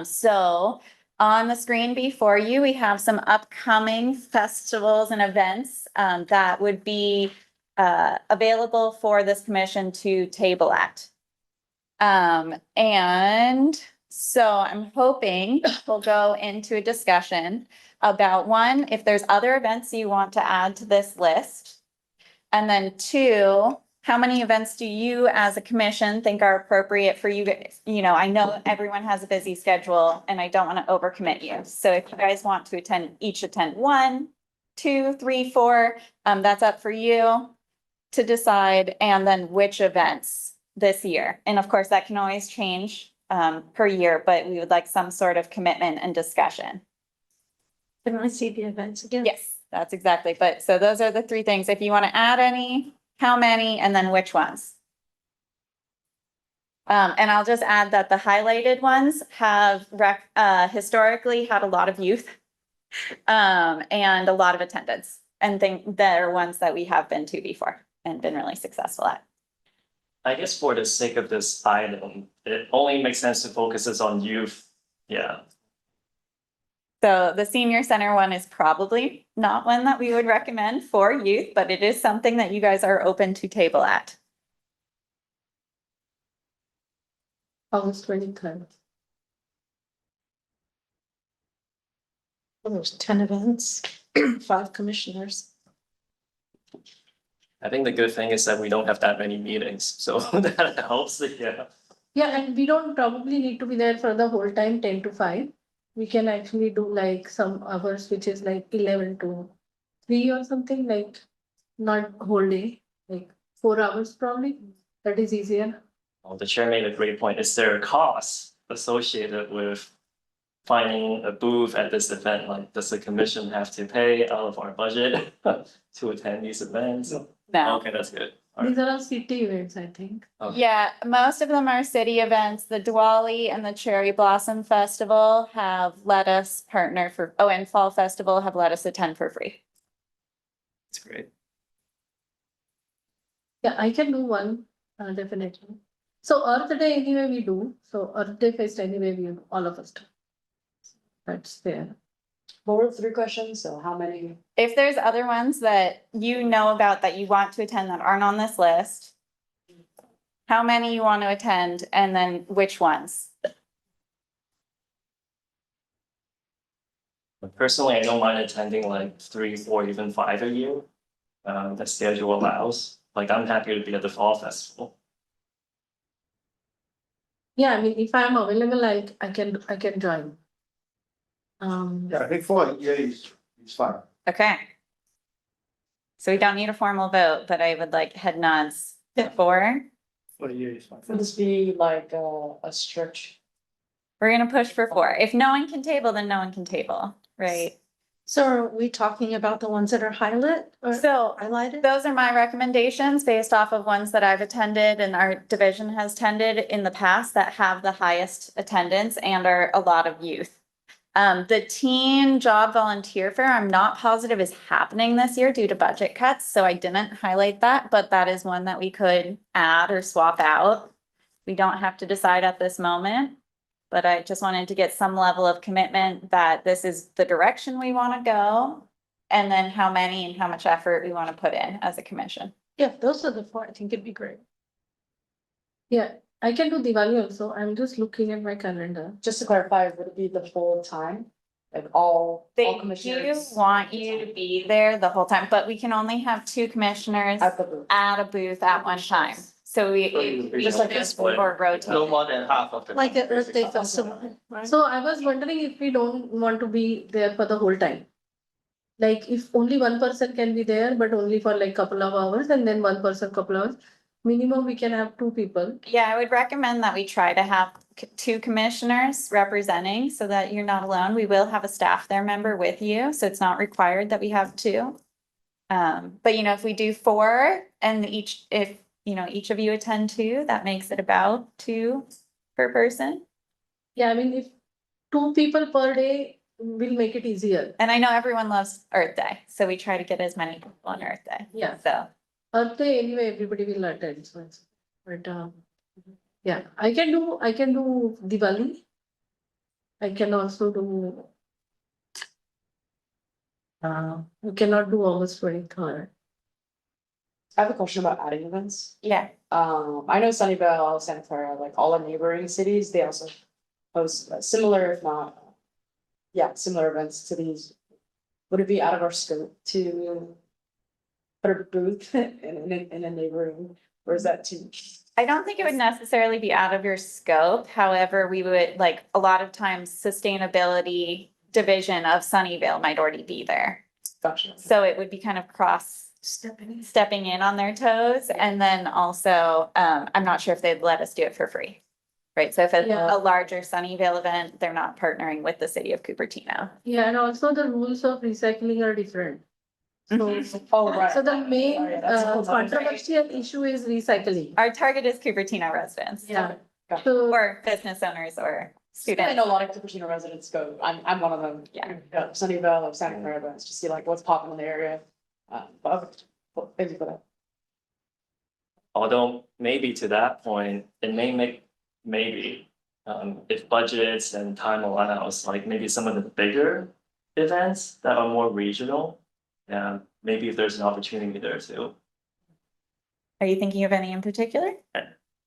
[SPEAKER 2] So on the screen before you, we have some upcoming festivals and events that would be available for this commission to table at. And so I'm hoping we'll go into a discussion about one, if there's other events you want to add to this list. And then 2, how many events do you as a commission think are appropriate for you guys? You know, I know everyone has a busy schedule and I don't want to overcommit you. So if you guys want to attend 1, 2, 3, 4, that's up for you to decide. And then which events this year. And of course, that can always change per year, but we would like some sort of commitment and discussion.
[SPEAKER 5] Can I see the events again?
[SPEAKER 2] Yes, that's exactly. But so those are the 3 things. If you want to add any, how many, and then which ones? And I'll just add that the highlighted ones have historically had a lot of youth. And a lot of attendance, and think they're ones that we have been to before and been really successful at.
[SPEAKER 7] I guess for the sake of this item, it only makes sense to focus this on youth. Yeah,
[SPEAKER 2] So the senior center one is probably not one that we would recommend for youth, but it is something that you guys are open to table at.
[SPEAKER 3] August 23rd.
[SPEAKER 5] There's 10 events, 5 commissioners.
[SPEAKER 7] I think the good thing is that we don't have that many meetings, so that helps, yeah.
[SPEAKER 3] Yeah, and we don't probably need to be there for the whole time, 10 to 5. We can actually do like some hours, which is like 11 to 3 or something, like not whole day, like 4 hours probably. That is easier.
[SPEAKER 7] Well, the chair made a great point. Is there a cost associated with finding a booth at this event? Like, does the commission have to pay out of our budget to attend these events?
[SPEAKER 2] No.
[SPEAKER 7] Okay, that's good. All right.
[SPEAKER 3] These are all city events, I think.
[SPEAKER 7] Okay.
[SPEAKER 2] Yeah, most of them are city events. The Diwali and the Cherry Blossom Festival have let us partner for, and Fall Festival have let us attend for free.
[SPEAKER 7] That's great.
[SPEAKER 3] Yeah, I can do one, definitely. So Earth Day anyway we do. So Earth Day Fest anyway we do, all of us do. That's there.
[SPEAKER 1] What were the 3 questions? So how many?
[SPEAKER 2] If there's other ones that you know about that you want to attend that aren't on this list, how many you want to attend, and then which ones?
[SPEAKER 7] Personally, I don't mind attending like 3, 4, even 5 a year. The schedule allows. Like, I'm happy to be at the fall festival.
[SPEAKER 3] Yeah, I mean, if I'm available, I can join.
[SPEAKER 6] Yeah, I think 4 a year is fine.
[SPEAKER 2] Okay. So we don't need a formal vote, but I would like head nods
[SPEAKER 5] Yeah.
[SPEAKER 2] for.
[SPEAKER 6] 4 a year is fine.
[SPEAKER 1] Would this be like a strict?
[SPEAKER 2] We're gonna push for 4. If no one can table, then no one can table, right?
[SPEAKER 5] So are we talking about the ones that are highlighted or
[SPEAKER 2] So
[SPEAKER 5] highlighted?
[SPEAKER 2] those are my recommendations based off of ones that I've attended and our division has attended in the past that have the highest attendance and are a lot of youth. The teen job volunteer fair, I'm not positive is happening this year due to budget cuts, so I didn't highlight that, but that is one that we could add or swap out. We don't have to decide at this moment, but I just wanted to get some level of commitment that this is the direction we want to go. And then how many and how much effort we want to put in as a commission.
[SPEAKER 5] Yeah, those are the 4. I think it'd be great.
[SPEAKER 3] Yeah, I can do Diwali also. I'm just looking at my calendar.
[SPEAKER 1] Just to clarify, would it be the full time? Like all
[SPEAKER 2] They do
[SPEAKER 1] commissioners?
[SPEAKER 2] want you to be there the whole time, but we can only have 2 commissioners
[SPEAKER 1] At the booth.
[SPEAKER 2] at a booth at one time. So we
[SPEAKER 7] Just like
[SPEAKER 2] just
[SPEAKER 7] split.
[SPEAKER 2] or rotate.
[SPEAKER 6] No more than half of the.
[SPEAKER 5] Like the Earth Day Festival, right?
[SPEAKER 3] So I was wondering if we don't want to be there for the whole time. Like if only one person can be there, but only for like couple of hours and then one person couple hours. Minimum we can have 2 people.
[SPEAKER 2] Yeah, I would recommend that we try to have 2 commissioners representing so that you're not alone. We will have a staff there member with you, so it's not required that we have 2. But you know, if we do 4 and if each of you attend 2, that makes it about 2 per person.
[SPEAKER 3] Yeah, I mean, if 2 people per day will make it easier.
[SPEAKER 2] And I know everyone loves Earth Day, so we try to get as many people on Earth Day.
[SPEAKER 3] Yeah.
[SPEAKER 2] So,
[SPEAKER 3] Earth Day anyway, everybody will attend, so it's, but, yeah, I can do Diwali. I can also do. You cannot do August 23rd.
[SPEAKER 1] I have a question about adding events.
[SPEAKER 2] yeah,
[SPEAKER 1] I know Sunnyvale, Santa Clara, like all our neighboring cities, they also host similar, if not. Yeah, similar events to these. Would it be out of our scope to put a booth in a neighboring, or is that too?
[SPEAKER 2] I don't think it would necessarily be out of your scope. However, we would like a lot of times sustainability division of Sunnyvale might already be there.
[SPEAKER 1] Gotcha.
[SPEAKER 2] So it would be kind of stepping in on their toes. And then also, I'm not sure if they'd let us do it for free. Right, so if it's
[SPEAKER 3] Yeah.
[SPEAKER 2] a larger Sunnyvale event, they're not partnering with the city of Cupertino.
[SPEAKER 3] Yeah, and also the rules of recycling are different. So,
[SPEAKER 1] Oh, right.
[SPEAKER 3] so the main
[SPEAKER 1] Oh, yeah, that's cool.
[SPEAKER 3] controversial issue is recycling.
[SPEAKER 2] Our target is Cupertino residents.
[SPEAKER 3] Yeah, So,
[SPEAKER 2] or business owners or
[SPEAKER 1] I
[SPEAKER 2] students.
[SPEAKER 1] know a lot of Cupertino residents go, I'm one of them.
[SPEAKER 2] Yeah.
[SPEAKER 1] Sunnyvale or Santa Clara events, just see like what's popping in the area. But thank you for that.
[SPEAKER 7] Although maybe to that point, it may make, maybe, if budgets and time allows, like maybe some of the bigger events that are more regional. Yeah, maybe if there's an opportunity there too.
[SPEAKER 2] Are you thinking of any in particular?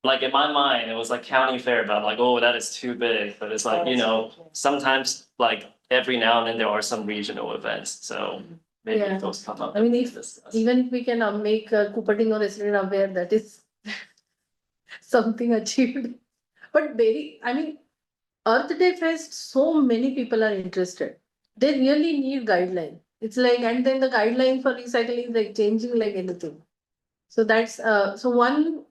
[SPEAKER 7] Like in my mind, it was like county fair, but I'm like, oh, that is too big, but it's like, you know, sometimes like every now and then there are some regional events, so maybe
[SPEAKER 3] Yeah.
[SPEAKER 7] those come up.
[SPEAKER 3] I mean,
[SPEAKER 7] and
[SPEAKER 3] if-
[SPEAKER 7] discuss.
[SPEAKER 3] even if we can make Cupertino resident aware that is something achieved. But I mean, Earth Day Fest, so many people are interested. They really need guideline. It's like, and then the guideline for recycling is like changing like anything. So that's, so one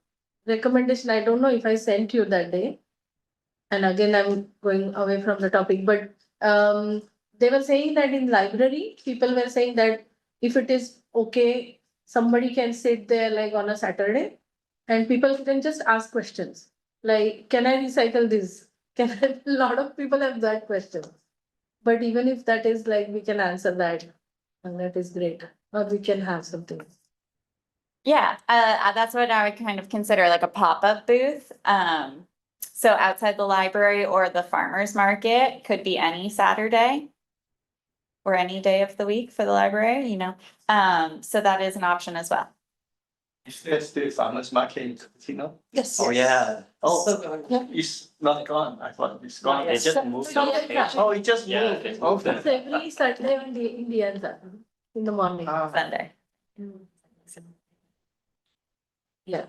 [SPEAKER 3] recommendation, I don't know if I sent you that day. And again, I'm going away from the topic, but they were saying that in library, people were saying that if it is okay, somebody can sit there like on a Saturday and people can just ask questions. Like, can I recycle this? Can I, a lot of people have that question. But even if that is like, we can answer that, and that is great, or we can have something.
[SPEAKER 2] Yeah, that's what I would kind of consider like a pop-up booth. So outside the library or the farmer's market could be any Saturday or any day of the week for the library, you know. So that is an option as well.
[SPEAKER 6] Is there still farmers market in Cupertino?
[SPEAKER 5] Yes.
[SPEAKER 7] Oh, yeah,
[SPEAKER 6] Oh,
[SPEAKER 1] So going.
[SPEAKER 6] it's not gone. I thought it's gone.
[SPEAKER 7] it just moved.
[SPEAKER 3] So-
[SPEAKER 7] location.
[SPEAKER 6] Oh, it just
[SPEAKER 7] Yeah,
[SPEAKER 6] moved.
[SPEAKER 7] it moved.
[SPEAKER 6] Okay.
[SPEAKER 3] It's every Saturday in the India in the morning.
[SPEAKER 6] Ah.
[SPEAKER 2] Sunday.
[SPEAKER 3] Yeah.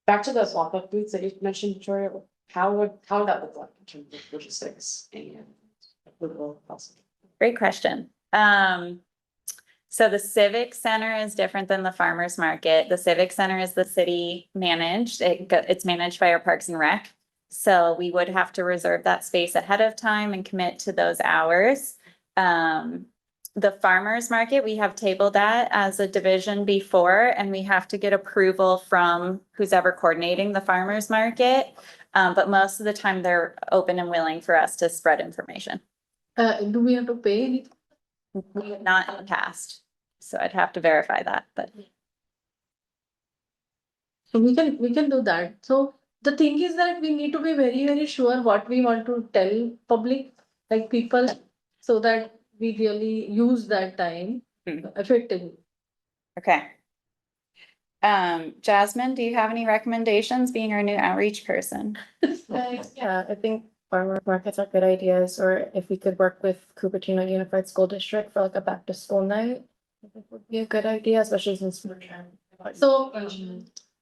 [SPEAKER 1] Back to the pop-up booths that you mentioned, Victoria, how would that look like in terms of logistics and approval process?
[SPEAKER 2] Great question. So the Civic Center is different than the Farmers Market. The Civic Center is the city managed. It's managed by our Parks and Rec. So we would have to reserve that space ahead of time and commit to those hours. The Farmers Market, we have tabled that as a division before, and we have to get approval from who's ever coordinating the Farmers Market. But most of the time, they're open and willing for us to spread information.
[SPEAKER 3] Do we have to pay anything?
[SPEAKER 2] We have not in the past, so I'd have to verify that, but
[SPEAKER 3] So we can do that. So the thing is that we need to be very, very sure what we want to tell public, like people, so that we really use that time effectively.
[SPEAKER 2] okay. Jasmine, do you have any recommendations being our new outreach person?
[SPEAKER 9] Yeah, I think farmer markets are good ideas, or if we could work with Cupertino Unified School District for like a back to school night. I think would be a good idea, especially since we're trying.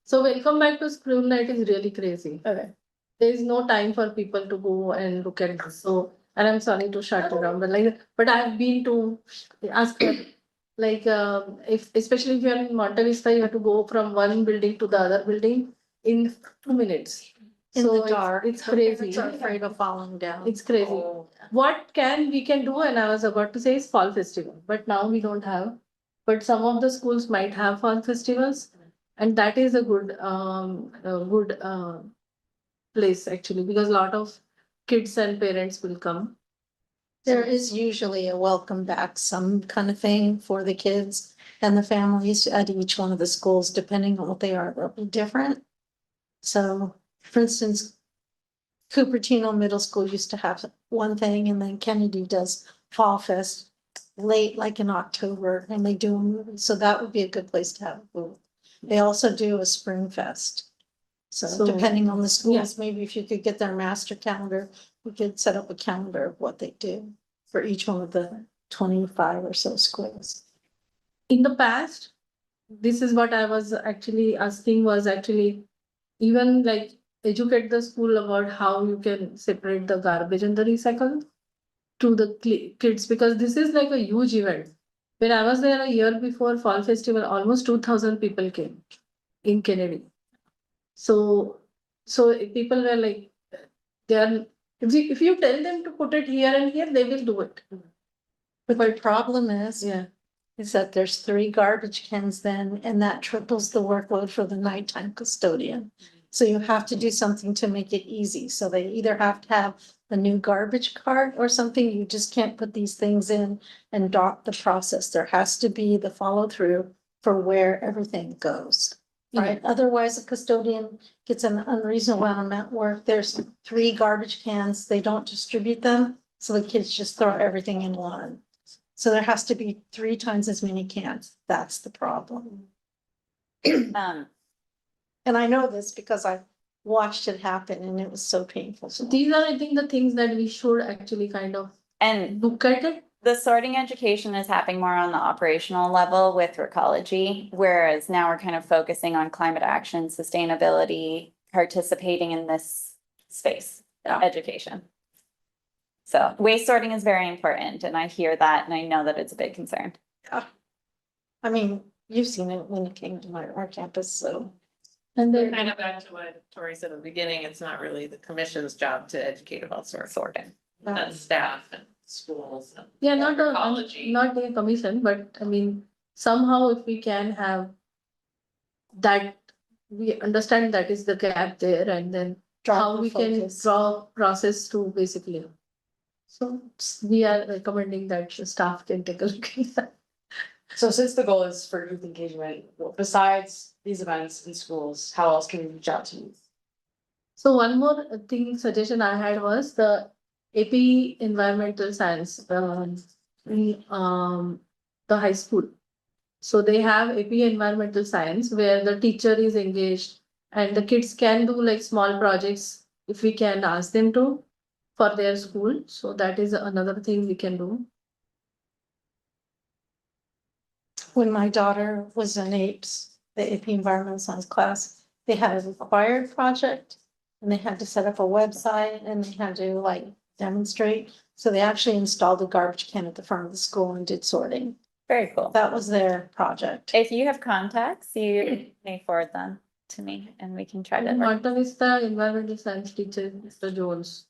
[SPEAKER 3] So welcome back to school night is really crazy.
[SPEAKER 9] Okay.
[SPEAKER 3] There is no time for people to go and look at this. So, and I'm sorry to shut it down, but I've been to ask her, like, if, especially if you're in Monte Vista, you have to go from one building to the other building in 2 minutes.
[SPEAKER 5] In
[SPEAKER 3] So
[SPEAKER 5] the
[SPEAKER 3] it's-
[SPEAKER 5] dark.
[SPEAKER 3] It's crazy.
[SPEAKER 5] Parents are afraid of falling down.
[SPEAKER 3] It's crazy. What we can do, and I was about to say is fall festival, but now we don't have. But some of the schools might have fall festivals, and that is a good place actually, because a lot of kids and parents will come.
[SPEAKER 5] There is usually a welcome back, some kind of thing for the kids and the families at each one of the schools, depending on what they are, they'll be different. So, for instance, Cupertino Middle School used to have one thing, and then Kennedy does Fall Fest late, like in October, and they do a movie, so that would be a good place to have a booth. They also do a Spring Fest. So
[SPEAKER 3] So-
[SPEAKER 5] depending on the schools, maybe if you could get their master calendar, we could set up a calendar of what they do for each one of the 25 or so schools.
[SPEAKER 3] In the past, this is what I was actually asking, was actually even like educate the school about how you can separate the garbage and the recycle to the kids, because this is like a huge event. When I was there a year before Fall Festival, almost 2,000 people came in Kennedy. So people were like, they are, if you tell them to put it here and here, they will do it.
[SPEAKER 5] But the problem is,
[SPEAKER 3] Yeah.
[SPEAKER 5] is that there's 3 garbage cans then, and that triples the workload for the nighttime custodian. So you have to do something to make it easy. So they either have to have a new garbage cart or something. You just can't put these things in and dot the process. There has to be the follow through for where everything goes. Right? Otherwise, a custodian gets an unreasonable amount of work. There's 3 garbage cans. They don't distribute them. So the kids just throw everything in one. So there has to be 3 times as many cans. That's the problem. And I know this because I watched it happen and it was so painful.
[SPEAKER 3] So these are, I think, the things that we should actually kind of
[SPEAKER 2] And
[SPEAKER 3] look at it.
[SPEAKER 2] the sorting education is happening more on the operational level with Recology, whereas now we're kind of focusing on climate action, sustainability, participating in this space, education. So waste sorting is very important, and I hear that, and I know that it's a big concern.
[SPEAKER 5] I mean, you've seen it when it came to our campus, so.
[SPEAKER 3] And then,
[SPEAKER 4] Kind of back to what Tori said at the beginning, it's not really the commission's job to educate about sorting. That's staff and schools and.
[SPEAKER 3] yeah, not
[SPEAKER 4] Ecology.
[SPEAKER 3] not the commission, but I mean, somehow if we can have that, we understand that is the gap there, and then how we can draw process to basically. So we are recommending that the staff can take a look at that.
[SPEAKER 1] So since the goal is for youth engagement, besides these events in schools, how else can we reach out to youth?
[SPEAKER 3] So one more thing, suggestion I had was the AP Environmental Science, in, the high school. So they have AP Environmental Science where the teacher is engaged and the kids can do like small projects if we can ask them to for their school. So that is another thing we can do.
[SPEAKER 5] When my daughter was in APES, the AP Environmental Science class, they had a required project. And they had to set up a website and they had to like demonstrate. So they actually installed a garbage can at the front of the school and did sorting.
[SPEAKER 2] Very cool.
[SPEAKER 5] That was their project.
[SPEAKER 2] If you have contacts, you may forward them to me and we can try to work.
[SPEAKER 3] Martin is the environmental science teacher, Mr. Jones.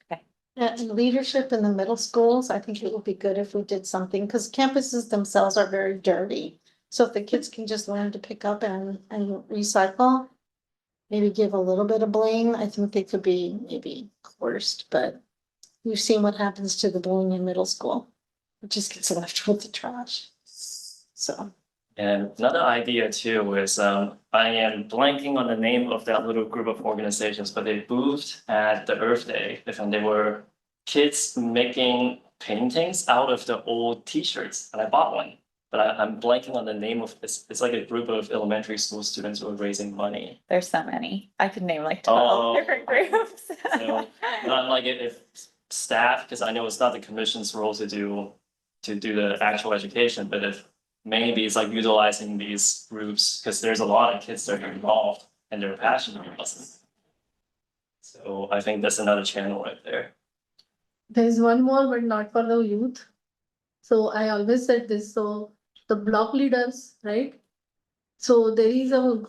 [SPEAKER 5] And leadership in the middle schools, I think it would be good if we did something, because campuses themselves are very dirty. So if the kids can just learn to pick up and recycle, maybe give a little bit of blame, I think they could be maybe coerced, but we've seen what happens to the bullying in middle school. It just gets left with the trash. So.
[SPEAKER 7] And another idea too is I am blanking on the name of that little group of organizations, but they booth at the Earth Day, and they were kids making paintings out of the old T-shirts, and I bought one. But I'm blanking on the name of this. It's like a group of elementary school students who are raising money.
[SPEAKER 2] There's so many. I could name like 12 different groups.
[SPEAKER 7] So, but I'm like, if staff, because I know it's not the commission's role to do the actual education, but if maybe it's like utilizing these groups, because there's a lot of kids that are involved and they're passionate about it. So I think that's another channel right there.
[SPEAKER 3] There's one more, but not for the youth. So I always said this, so the block leaders, right? So there is a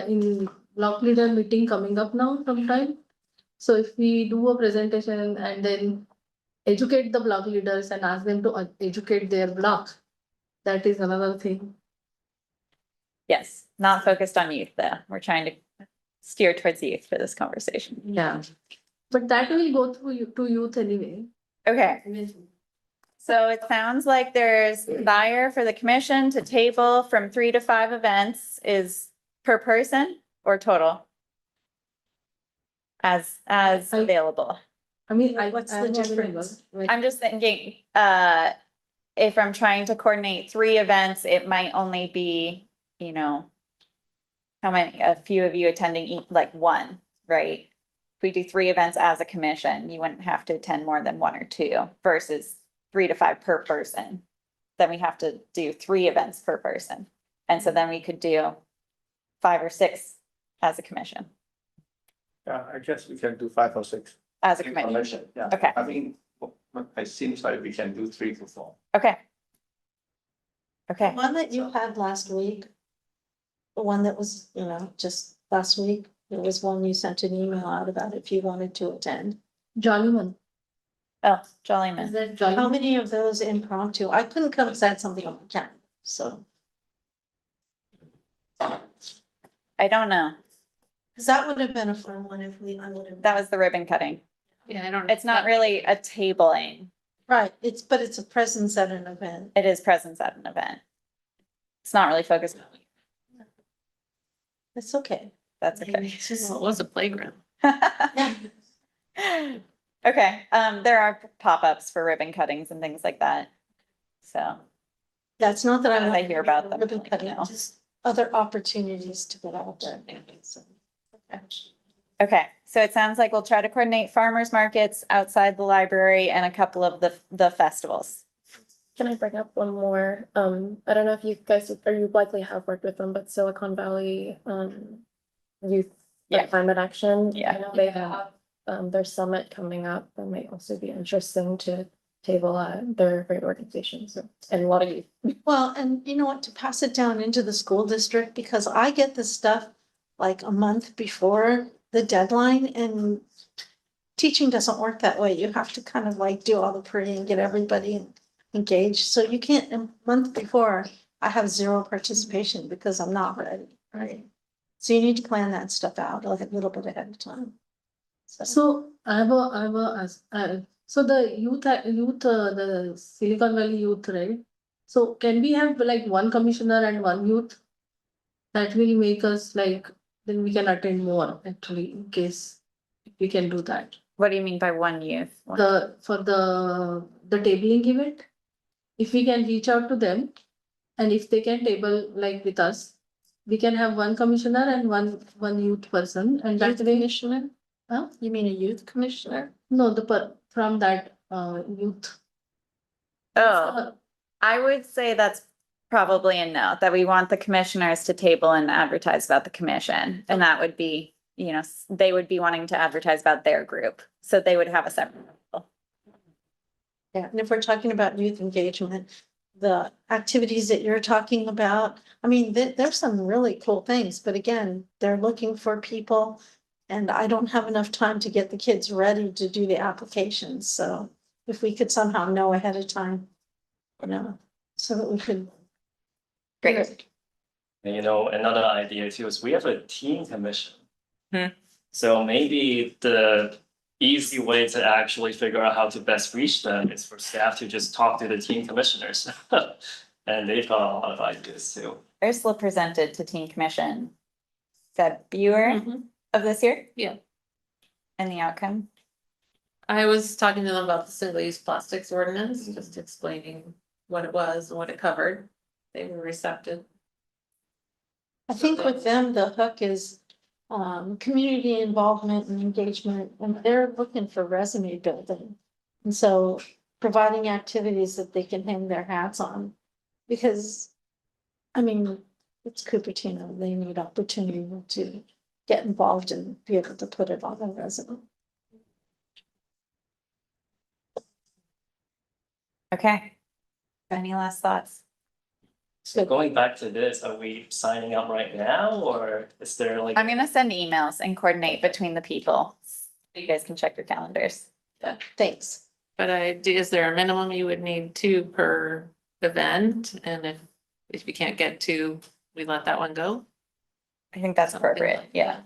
[SPEAKER 3] in block leader meeting coming up now sometime. So if we do a presentation and then educate the block leaders and ask them to educate their block, that is another thing.
[SPEAKER 2] Yes, not focused on youth though. We're trying to steer towards youth for this conversation.
[SPEAKER 3] Yeah. But that will go through to youth anyway.
[SPEAKER 2] Okay, so it sounds like there's desire for the commission to table from 3 to 5 events is per person or total? As available.
[SPEAKER 3] I mean,
[SPEAKER 5] What's the
[SPEAKER 3] I'm available.
[SPEAKER 5] difference?
[SPEAKER 3] Like,
[SPEAKER 2] I'm just thinking, if I'm trying to coordinate 3 events, it might only be, you know, how many, a few of you attending each, like 1, right? If we do 3 events as a commission, you wouldn't have to attend more than 1 or 2 versus 3 to 5 per person. Then we have to do 3 events per person. And so then we could do 5 or 6 as a commission,
[SPEAKER 6] Yeah, I guess we can do 5 or 6.
[SPEAKER 2] as a commission.
[SPEAKER 6] Yeah.
[SPEAKER 2] Okay.
[SPEAKER 6] I mean, it seems like we can do 3 to 4.
[SPEAKER 2] Okay.
[SPEAKER 5] The
[SPEAKER 2] Okay,
[SPEAKER 5] one that you had last week, the one that was, just last week, there was one you sent an email out about if you wanted to attend.
[SPEAKER 3] Jollyman.
[SPEAKER 2] oh,
[SPEAKER 3] Is
[SPEAKER 2] Jollyman.
[SPEAKER 3] that
[SPEAKER 5] How
[SPEAKER 3] Jollyman?
[SPEAKER 5] many of those impromptu? I couldn't come because I had something on my calendar. So,
[SPEAKER 2] I don't know.
[SPEAKER 5] because that would have been a fun one if I would have.
[SPEAKER 2] That was the ribbon cutting.
[SPEAKER 4] Yeah, I don't.
[SPEAKER 2] It's not really a tabling.
[SPEAKER 5] Right, but it's a presence at an event.
[SPEAKER 2] It is presence at an event. It's not really focused.
[SPEAKER 5] It's okay.
[SPEAKER 2] That's
[SPEAKER 5] I mean,
[SPEAKER 2] okay.
[SPEAKER 5] it's just-
[SPEAKER 4] Well, it was a playground.
[SPEAKER 2] Okay, there are pop-ups for ribbon cuttings and things like that. So,
[SPEAKER 5] That's not that I
[SPEAKER 2] As I
[SPEAKER 5] want to
[SPEAKER 2] hear about them,
[SPEAKER 5] ribbon
[SPEAKER 2] like,
[SPEAKER 5] cutting,
[SPEAKER 2] no.
[SPEAKER 5] just other opportunities to get out there. So, okay.
[SPEAKER 2] okay, so it sounds like we'll try to coordinate farmers markets outside the library and a couple of the festivals.
[SPEAKER 9] Can I bring up one more? I don't know if you guys, or you likely have worked with them, but Silicon Valley, Youth for
[SPEAKER 2] Yeah.
[SPEAKER 9] Climate Action.
[SPEAKER 2] Yeah.
[SPEAKER 9] I know they have, their summit coming up that might also be interesting to table at. They're a great organization, so, and a lot of youth.
[SPEAKER 5] Well, and you know what, to pass it down into the school district, because I get this stuff like a month before the deadline, and teaching doesn't work that way. You have to kind of like do all the pre and get everybody engaged. So you can't, a month before, I have zero participation because I'm not ready, right? So you need to plan that stuff out like a little bit ahead of time.
[SPEAKER 3] So so the the Silicon Valley youth, right? So can we have like one commissioner and one youth? That will make us like, then we can attend more actually, in case we can do that.
[SPEAKER 2] What do you mean by one youth?
[SPEAKER 3] For the tabling event, if we can reach out to them, and if they can table like with us, we can have one commissioner and one youth person, and that
[SPEAKER 5] Youth
[SPEAKER 3] way.
[SPEAKER 5] commissioner?
[SPEAKER 3] Huh?
[SPEAKER 5] You mean a youth commissioner?
[SPEAKER 3] No, from that youth.
[SPEAKER 2] Oh, I would say that's probably a no, that we want the commissioners to table and advertise about the commission. And that would be, they would be wanting to advertise about their group. So they would have a separate.
[SPEAKER 5] Yeah, and if we're talking about youth engagement, the activities that you're talking about, I mean, there's some really cool things, but again, they're looking for people. And I don't have enough time to get the kids ready to do the applications, so if we could somehow know ahead of time. So that we could.
[SPEAKER 2] Great.
[SPEAKER 7] And another idea too is we have a teen commission.
[SPEAKER 2] Hmm.
[SPEAKER 7] So maybe the easy way to actually figure out how to best reach them is for staff to just talk to the teen commissioners. And they've got a lot of ideas too.
[SPEAKER 2] Ursula presented to teen commission February of this year.
[SPEAKER 4] Yeah.
[SPEAKER 2] And the outcome.
[SPEAKER 4] I was talking to them about the single-use plastics ordinance, just explaining what it was and what it covered. They were receptive.
[SPEAKER 5] I think with them, the hook is community involvement and engagement, and they're looking for resume building. And so providing activities that they can hang their hats on, because, I mean, it's Cupertino, they need opportunity to get involved and be able to put it on their resume.
[SPEAKER 2] Okay. Any last thoughts?
[SPEAKER 7] So going back to this, are we signing up right now or is there like?
[SPEAKER 2] I'm gonna send emails and coordinate between the people. You guys can check your calendars.
[SPEAKER 5] Yeah, thanks.
[SPEAKER 4] But is there a minimum you would need 2 per event? And if you can't get 2, we let that one go?
[SPEAKER 2] I think that's
[SPEAKER 4] Something
[SPEAKER 2] appropriate,
[SPEAKER 4] like
[SPEAKER 2] yeah.
[SPEAKER 4] that.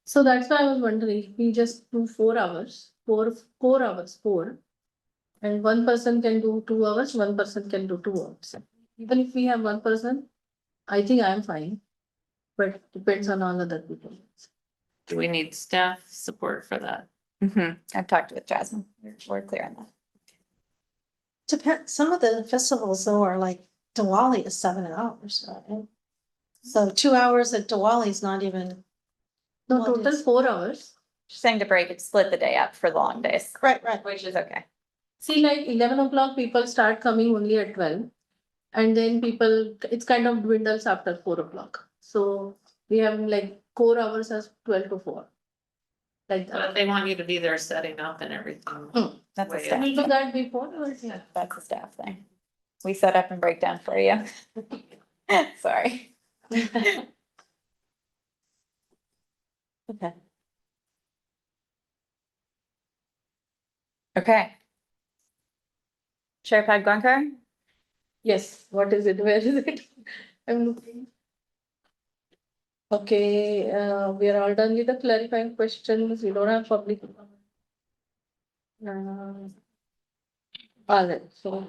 [SPEAKER 3] So that's why I was wondering, if we just do 4 hours, 4 hours, 4. And one person can do 2 hours, one person can do 2 hours. Even if we have one person, I think I am fine. But depends on all other people.
[SPEAKER 4] Do we need staff support for that?
[SPEAKER 2] I've talked with Jasmine. We're clear on that.
[SPEAKER 5] Depends, some of the festivals though are like Diwali is 7 hours, right? So 2 hours at Diwali is not even.
[SPEAKER 3] No,
[SPEAKER 5] What
[SPEAKER 3] total
[SPEAKER 5] is-
[SPEAKER 3] 4 hours.
[SPEAKER 2] She's saying to break it, split the day up for the long days,
[SPEAKER 5] Right,
[SPEAKER 2] which is okay.
[SPEAKER 3] See, like 11 o'clock, people start coming only at 12. And then people, it's kind of dwindles after 4 o'clock. So we have like core hours as 12 to 4. Like
[SPEAKER 4] But
[SPEAKER 3] that.
[SPEAKER 4] they want you to be there setting up and everything.
[SPEAKER 2] That's a
[SPEAKER 4] Way
[SPEAKER 2] staff.
[SPEAKER 3] We do that before or?
[SPEAKER 4] Yeah.
[SPEAKER 2] That's a staff thing. We set up and break down for you. Sorry.
[SPEAKER 5] okay.
[SPEAKER 2] Okay. Chair Pagwankar?
[SPEAKER 3] Yes, what is it? Where is it? I'm looking. Okay, we are all done with the clarifying questions. We don't have public. All right, so.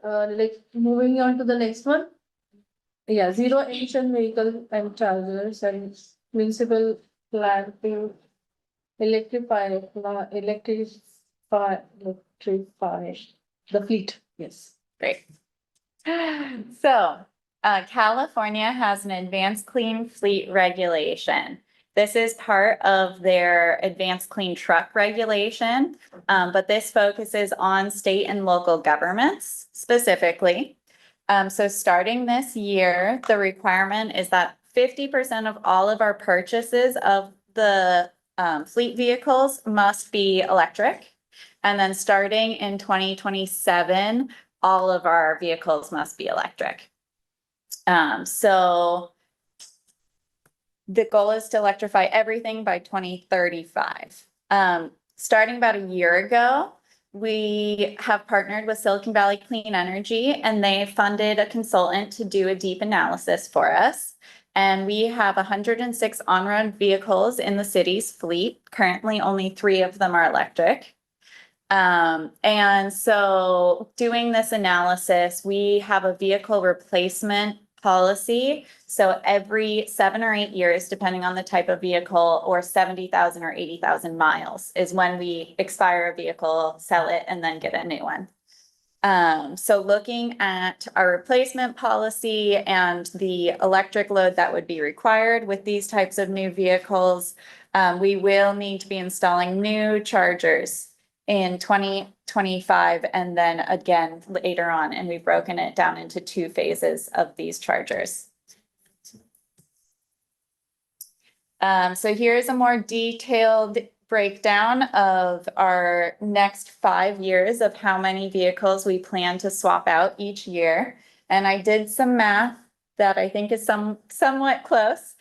[SPEAKER 3] Like moving on to the next one. Yeah, zero emission vehicle and chargers and municipal planting. Electrify the fleet, yes.
[SPEAKER 2] Great. So, California has an advanced clean fleet regulation. This is part of their advanced clean truck regulation, but this focuses on state and local governments specifically. So starting this year, the requirement is that 50% of all of our purchases of the fleet vehicles must be electric. And then starting in 2027, all of our vehicles must be electric. So the goal is to electrify everything by 2035. Starting about a year ago, we have partnered with Silicon Valley Clean Energy, and they funded a consultant to do a deep analysis for us. And we have 106 on-road vehicles in the city's fleet. Currently, only 3 of them are electric. And so doing this analysis, we have a vehicle replacement policy. So every 7 or 8 years, depending on the type of vehicle, or 70,000 or 80,000 miles is when we expire a vehicle, sell it, and then get a new one. So looking at our replacement policy and the electric load that would be required with these types of new vehicles, we will need to be installing new chargers in 2025 and then again later on, and we've broken it down into 2 phases of these chargers. So here's a more detailed breakdown of our next 5 years of how many vehicles we plan to swap out each year. And I did some math that I think is somewhat close.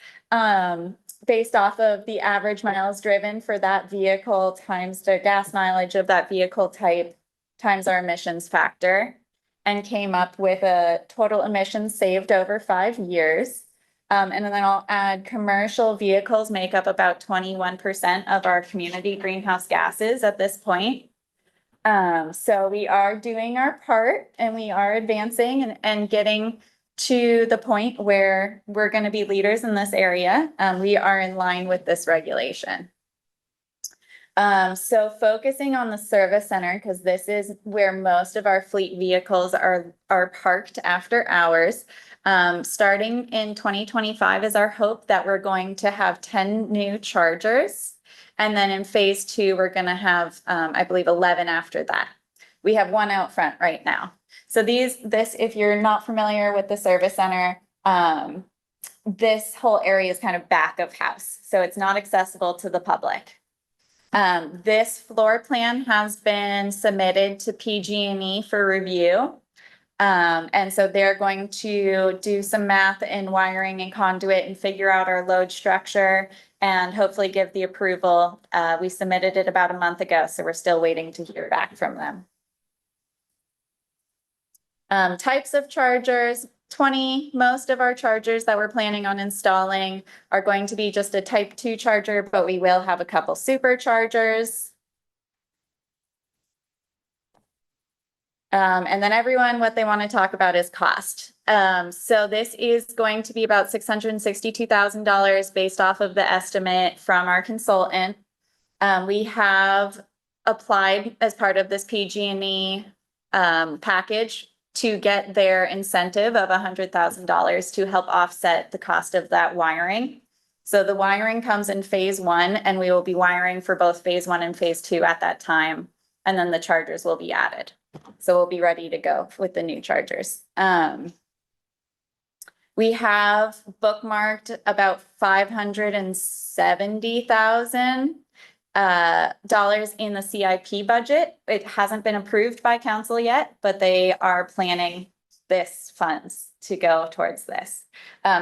[SPEAKER 2] Based off of the average miles driven for that vehicle times the gas mileage of that vehicle type times our emissions factor, and came up with a total emissions saved over 5 years. And then I'll add commercial vehicles make up about 21% of our community greenhouse gases at this point. So we are doing our part, and we are advancing and getting to the point where we're going to be leaders in this area. We are in line with this regulation. So focusing on the service center, because this is where most of our fleet vehicles are parked after hours. Starting in 2025 is our hope that we're going to have 10 new chargers. And then in phase 2, we're going to have, I believe, 11 after that. We have 1 out front right now. So if you're not familiar with the service center, this whole area is kind of back of house. So it's not accessible to the public. This floor plan has been submitted to PG&E for review. And so they're going to do some math and wiring and conduit and figure out our load structure and hopefully give the approval. We submitted it about a month ago, so we're still waiting to hear back from them. Types of chargers, 20. Most of our chargers that we're planning on installing are going to be just a type 2 charger, but we will have a couple superchargers. And then everyone, what they want to talk about is cost. So this is going to be about $662,000 based off of the estimate from our consultant. We have applied as part of this PG&E package to get their incentive of $100,000 to help offset the cost of that wiring. So the wiring comes in phase 1, and we will be wiring for both phase 1 and phase 2 at that time. And then the chargers will be added. So we'll be ready to go with the new chargers. We have bookmarked about $570,000 in the CIP budget. It hasn't been approved by council yet, but they are planning this funds to go towards this.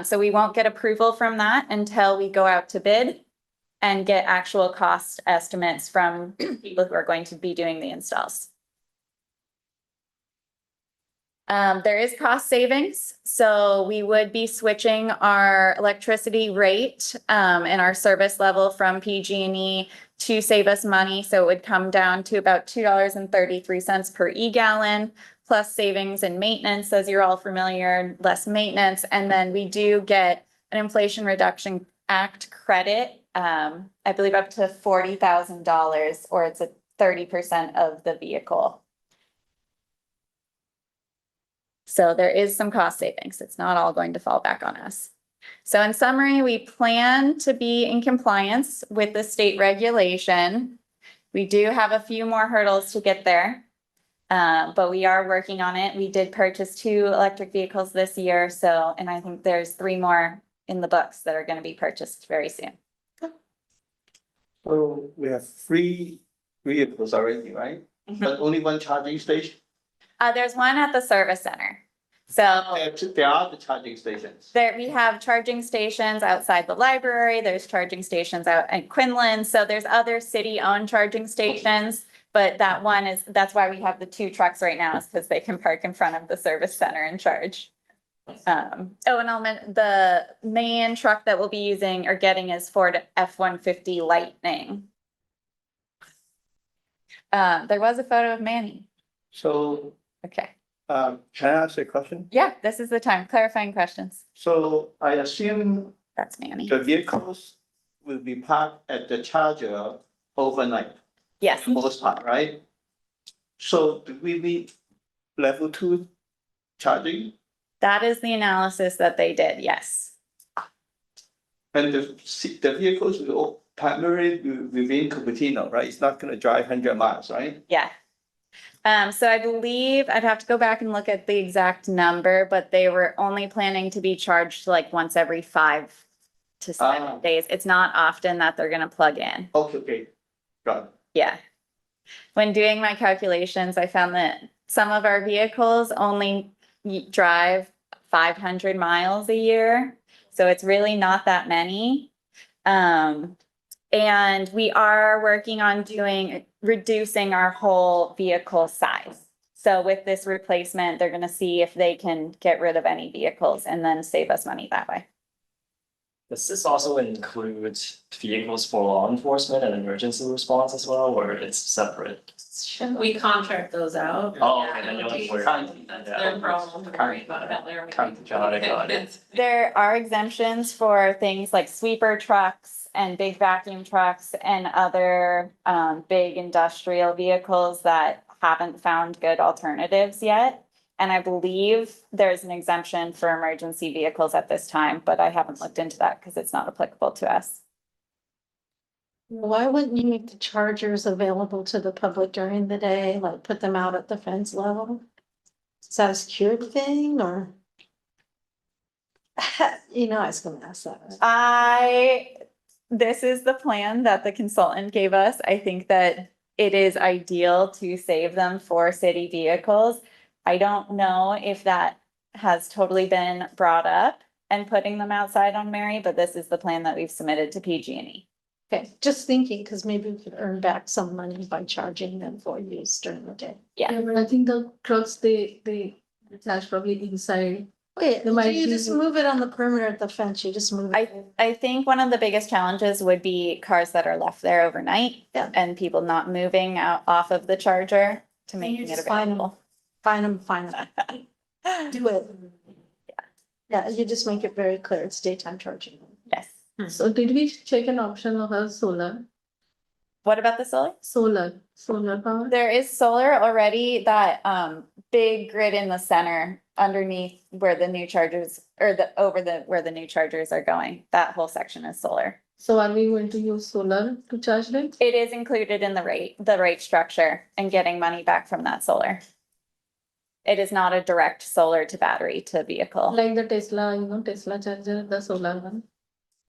[SPEAKER 2] So we won't get approval from that until we go out to bid. and get actual cost estimates from people who are going to be doing the installs. There is cost savings, so we would be switching our electricity rate and our service level from PG&E to save us money. So it would come down to about $2.33 per e-gallon, plus savings and maintenance, as you're all familiar, less maintenance. And then we do get an Inflation Reduction Act credit, I believe up to $40,000, or it's a 30% of the vehicle. So there is some cost savings. It's not all going to fall back on us. So in summary, we plan to be in compliance with the state regulation. We do have a few more hurdles to get there, but we are working on it. We did purchase 2 electric vehicles this year, and I think there's 3 more in the books that are going to be purchased very soon.
[SPEAKER 6] So we have 3 vehicles already, right? But only 1 charging station?
[SPEAKER 2] There's one at the service center. So
[SPEAKER 6] There are the charging stations.
[SPEAKER 2] there, we have charging stations outside the library, there's charging stations out at Quinlan, so there's other city-owned charging stations. But that one is, that's why we have the 2 trucks right now, is because they can park in front of the service center and charge. And the main truck that we'll be using or getting is Ford F-150 Lightning. There was a photo of Manny.
[SPEAKER 6] So,
[SPEAKER 2] Okay,
[SPEAKER 6] can I ask a question?
[SPEAKER 2] yeah, this is the time, clarifying questions.
[SPEAKER 6] So I assume
[SPEAKER 2] That's Manny.
[SPEAKER 6] the vehicles will be parked at the charger overnight,
[SPEAKER 2] Yes,
[SPEAKER 6] for the most part, right? So do we need level 2 charging?
[SPEAKER 2] that is the analysis that they did, yes.
[SPEAKER 6] And the vehicles will all primarily be within Cupertino, right? It's not gonna drive 100 miles, right?
[SPEAKER 2] Yeah. So I believe I'd have to go back and look at the exact number, but they were only planning to be charged like once every 5 to 7 days. It's not often that they're gonna plug in.
[SPEAKER 6] Okay, got it.
[SPEAKER 2] Yeah. When doing my calculations, I found that some of our vehicles only drive 500 miles a year. So it's really not that many. And we are working on reducing our whole vehicle size. So with this replacement, they're gonna see if they can get rid of any vehicles and then save us money that way.
[SPEAKER 7] Does this also include vehicles for law enforcement and emergency response as well, or it's separate?
[SPEAKER 4] We contract those out.
[SPEAKER 7] Oh, okay, then you don't worry.
[SPEAKER 4] That's their problem to worry about how they're.
[SPEAKER 7] Got it.
[SPEAKER 2] There are exemptions for things like sweeper trucks and big vacuum trucks and other big industrial vehicles that haven't found good alternatives yet. And I believe there's an exemption for emergency vehicles at this time, but I haven't looked into that because it's not applicable to us.
[SPEAKER 5] Why wouldn't you make the chargers available to the public during the day, like put them out at the fence level? Is that a security thing or? You know, I was gonna ask that.
[SPEAKER 2] This is the plan that the consultant gave us. I think that it is ideal to save them for city vehicles. I don't know if that has totally been brought up and putting them outside on Mary, but this is the plan that we've submitted to PG&E.
[SPEAKER 5] Okay, just thinking, because maybe we could earn back some money by charging them for use during the day.
[SPEAKER 2] Yeah.
[SPEAKER 3] But I think the trucks, they charge probably inside.
[SPEAKER 5] Wait,
[SPEAKER 3] They might
[SPEAKER 5] you
[SPEAKER 3] be-
[SPEAKER 5] just move it on the perimeter of the fence, you just move it.
[SPEAKER 2] I think one of the biggest challenges would be cars that are left there overnight.
[SPEAKER 5] Yeah.
[SPEAKER 2] And people not moving out off of the charger to
[SPEAKER 5] And
[SPEAKER 2] making
[SPEAKER 5] you
[SPEAKER 2] it
[SPEAKER 5] just find them,
[SPEAKER 2] available.
[SPEAKER 5] find them. Do it. Yeah, you just make it very clear, it's daytime charging.
[SPEAKER 2] Yes.
[SPEAKER 3] So did we check an option of a solar
[SPEAKER 2] What about the solar?
[SPEAKER 3] solar power?
[SPEAKER 2] There is solar already, that big grid in the center underneath where the new chargers, or where the new chargers are going. That whole section is solar.
[SPEAKER 3] So are we going to use solar to charge them?
[SPEAKER 2] It is included in the rate structure and getting money back from that solar. It is not a direct solar to battery to vehicle.
[SPEAKER 3] Like the Tesla, Tesla charger, the solar one.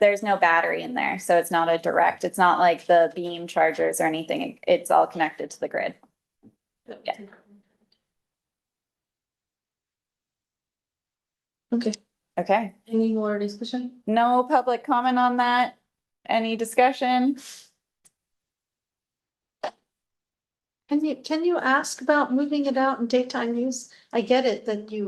[SPEAKER 2] There's no battery in there, so it's not a direct, it's not like the beam chargers or anything. It's all connected to the grid. Yeah.
[SPEAKER 3] Okay,
[SPEAKER 2] Okay,
[SPEAKER 3] any more discussion?
[SPEAKER 2] no public comment on that. Any discussion?
[SPEAKER 5] Can you ask about moving it out in daytime use? I get it that you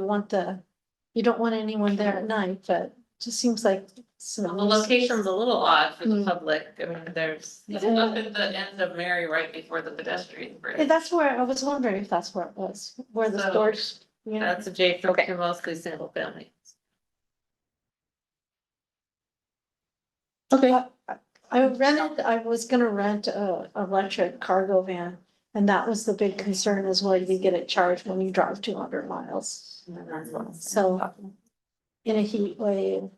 [SPEAKER 5] don't want anyone there at night, but it just seems like.
[SPEAKER 4] The location's a little odd for the
[SPEAKER 5] Mm.
[SPEAKER 4] public. I mean, there's up at the end of Mary right before the pedestrian bridge.
[SPEAKER 5] That's where, I was wondering if that's where it was, where the
[SPEAKER 4] So,
[SPEAKER 5] storage. Yeah.
[SPEAKER 4] That's adjacent
[SPEAKER 2] Okay.
[SPEAKER 4] to mostly single family.
[SPEAKER 3] Okay,
[SPEAKER 5] I was gonna rent a electric cargo van, and that was the big concern as well, you get it charged when you drive 200 miles. So, in a heat wave,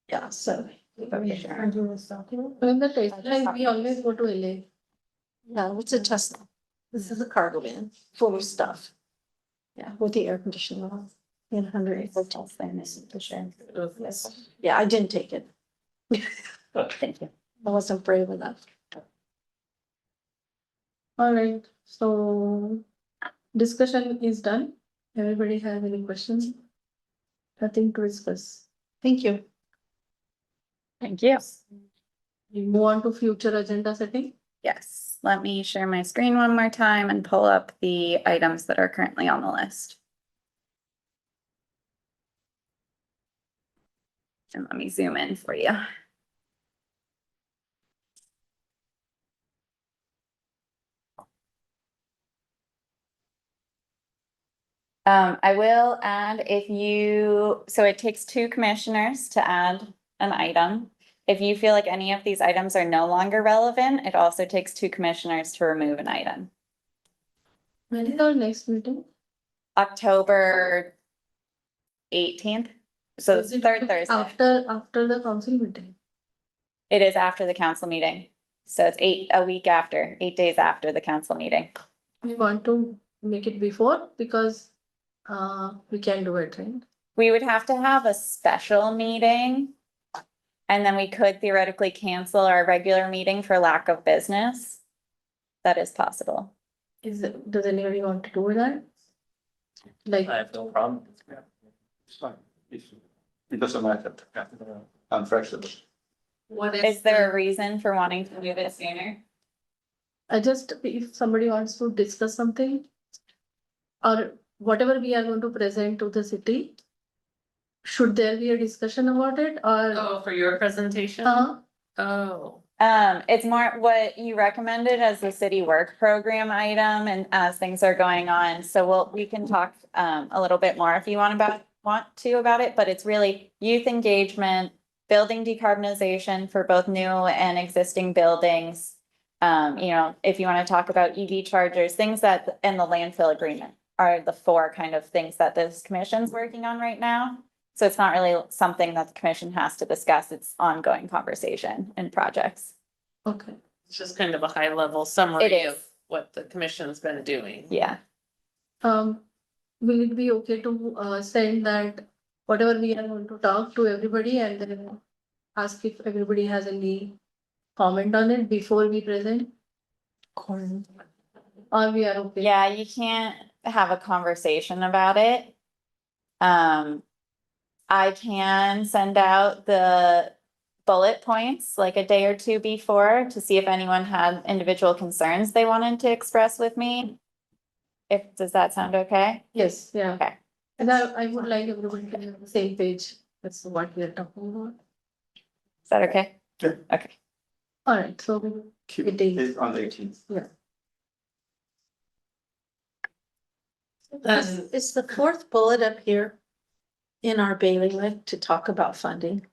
[SPEAKER 5] yeah, so.
[SPEAKER 3] in the Tesla, we always go to LA.
[SPEAKER 5] Yeah, it's a Tesla. This is a cargo van full of stuff. Yeah, with the air conditioning on. In 100. Yeah, I didn't take it.
[SPEAKER 2] Thank you.
[SPEAKER 5] I wasn't brave enough.
[SPEAKER 3] All right, so discussion is done. Everybody have any questions? Nothing to discuss.
[SPEAKER 5] Thank you.
[SPEAKER 2] Thank you.
[SPEAKER 3] We move on to future agenda setting.
[SPEAKER 2] Yes, let me share my screen one more time and pull up the items that are currently on the list. And let me zoom in for you. I will add so it takes 2 commissioners to add an item. If you feel like any of these items are no longer relevant, it also takes 2 commissioners to remove an item.
[SPEAKER 3] When is our next meeting?
[SPEAKER 2] October 18th, so
[SPEAKER 3] Is it
[SPEAKER 2] third Thursday.
[SPEAKER 3] After the council meeting.
[SPEAKER 2] It is after the council meeting. So it's 8 days after the council meeting.
[SPEAKER 3] We want to make it before because we can do it, right?
[SPEAKER 2] We would have to have a special meeting. And then we could theoretically cancel our regular meeting for lack of business. That is possible.
[SPEAKER 3] Does anybody want to do that? Like,
[SPEAKER 7] I have no problem.
[SPEAKER 6] It's fine. It doesn't matter. Yeah. I'm flexible.
[SPEAKER 4] What
[SPEAKER 2] Is there a reason for wanting to move it sooner?
[SPEAKER 3] if somebody wants to discuss something. Or whatever we are going to present to the city. Should there be a discussion about it or?
[SPEAKER 4] Oh, for your presentation? Oh,
[SPEAKER 2] It's more what you recommended as the city work program item and as things are going on. So we can talk a little bit more if you want to about it, but it's really youth engagement, building decarbonization for both new and existing buildings. If you want to talk about EV chargers, things that and the landfill agreement are the 4 kind of things that this commission's working on right now. So it's not really something that the commission has to discuss. It's ongoing conversation and projects.
[SPEAKER 3] Okay,
[SPEAKER 4] it's just kind of a high level summary
[SPEAKER 2] It
[SPEAKER 4] of
[SPEAKER 2] is.
[SPEAKER 4] what the commission's been doing.
[SPEAKER 2] Yeah.
[SPEAKER 3] will it be okay to send that whatever we are going to talk to everybody and then ask if everybody has any comment on it before we present? Or we are okay?
[SPEAKER 2] Yeah, you can't have a conversation about it. I can send out the bullet points like a day or 2 before to see if anyone had individual concerns they wanted to express with me. Does that sound okay?
[SPEAKER 3] Yes, yeah.
[SPEAKER 2] Okay.
[SPEAKER 3] And I would like everybody to be on the same page. That's what we are talking about.
[SPEAKER 2] Is that okay?
[SPEAKER 6] Yeah.
[SPEAKER 2] Okay.
[SPEAKER 3] All right, so
[SPEAKER 6] Keep
[SPEAKER 3] It is.
[SPEAKER 6] it on the 18th.
[SPEAKER 5] Is the 4th bullet up here in our bailiwick to talk about funding?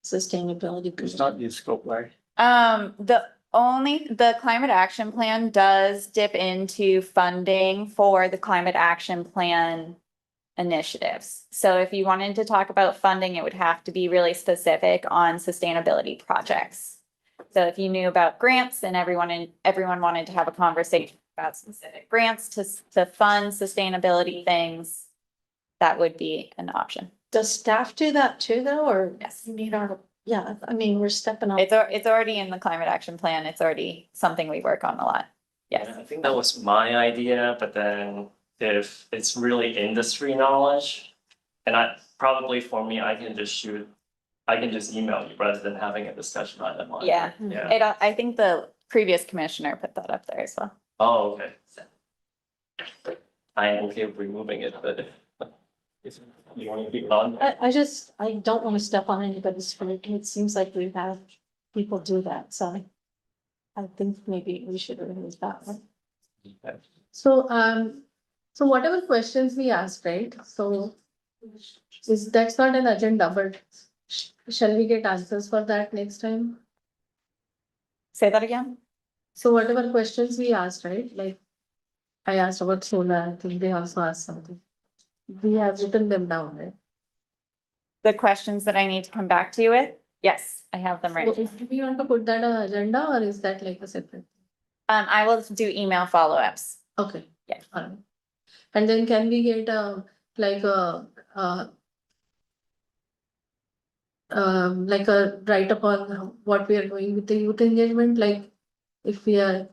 [SPEAKER 5] Sustainability.
[SPEAKER 6] It's not in scope, right?
[SPEAKER 2] The climate action plan does dip into funding for the climate action plan initiatives. So if you wanted to talk about funding, it would have to be really specific on sustainability projects. So if you knew about grants and everyone wanted to have a conversation about specific grants to fund sustainability things, that would be an option.
[SPEAKER 5] Does staff do that too, though, or?
[SPEAKER 2] Yes.
[SPEAKER 5] You need yeah, I mean, we're stepping up.
[SPEAKER 2] It's already in the climate action plan. It's already something we work on a lot. Yes.
[SPEAKER 7] Yeah, I think that was my idea, but then if it's really industry knowledge, and for me, I can just shoot I can just email you rather than having a discussion item on it.
[SPEAKER 2] Yeah,
[SPEAKER 7] Yeah.
[SPEAKER 2] I think the previous commissioner put that up there as well.
[SPEAKER 7] Oh, okay. I am okay with removing it, but if you want to keep it on.
[SPEAKER 5] I don't want to step on anybody's foot. It seems like we've had people do that, so I think maybe we should remove that one.
[SPEAKER 3] So whatever questions we asked, right? So that's not an agenda, but shall we get answers for that next time?
[SPEAKER 2] Say that again?
[SPEAKER 3] So whatever questions we asked, right? Like I asked about solar, I think they also asked something. We have written them down, right?
[SPEAKER 2] The questions that I need to come back to you with? Yes, I have them right.
[SPEAKER 3] So do we want to put that on agenda or is that like a separate?
[SPEAKER 2] I will do email follow-ups.
[SPEAKER 3] Okay.
[SPEAKER 2] Yeah.
[SPEAKER 3] Alright. And then can we get like a like a write-up on what we are doing with the youth engagement, like if we are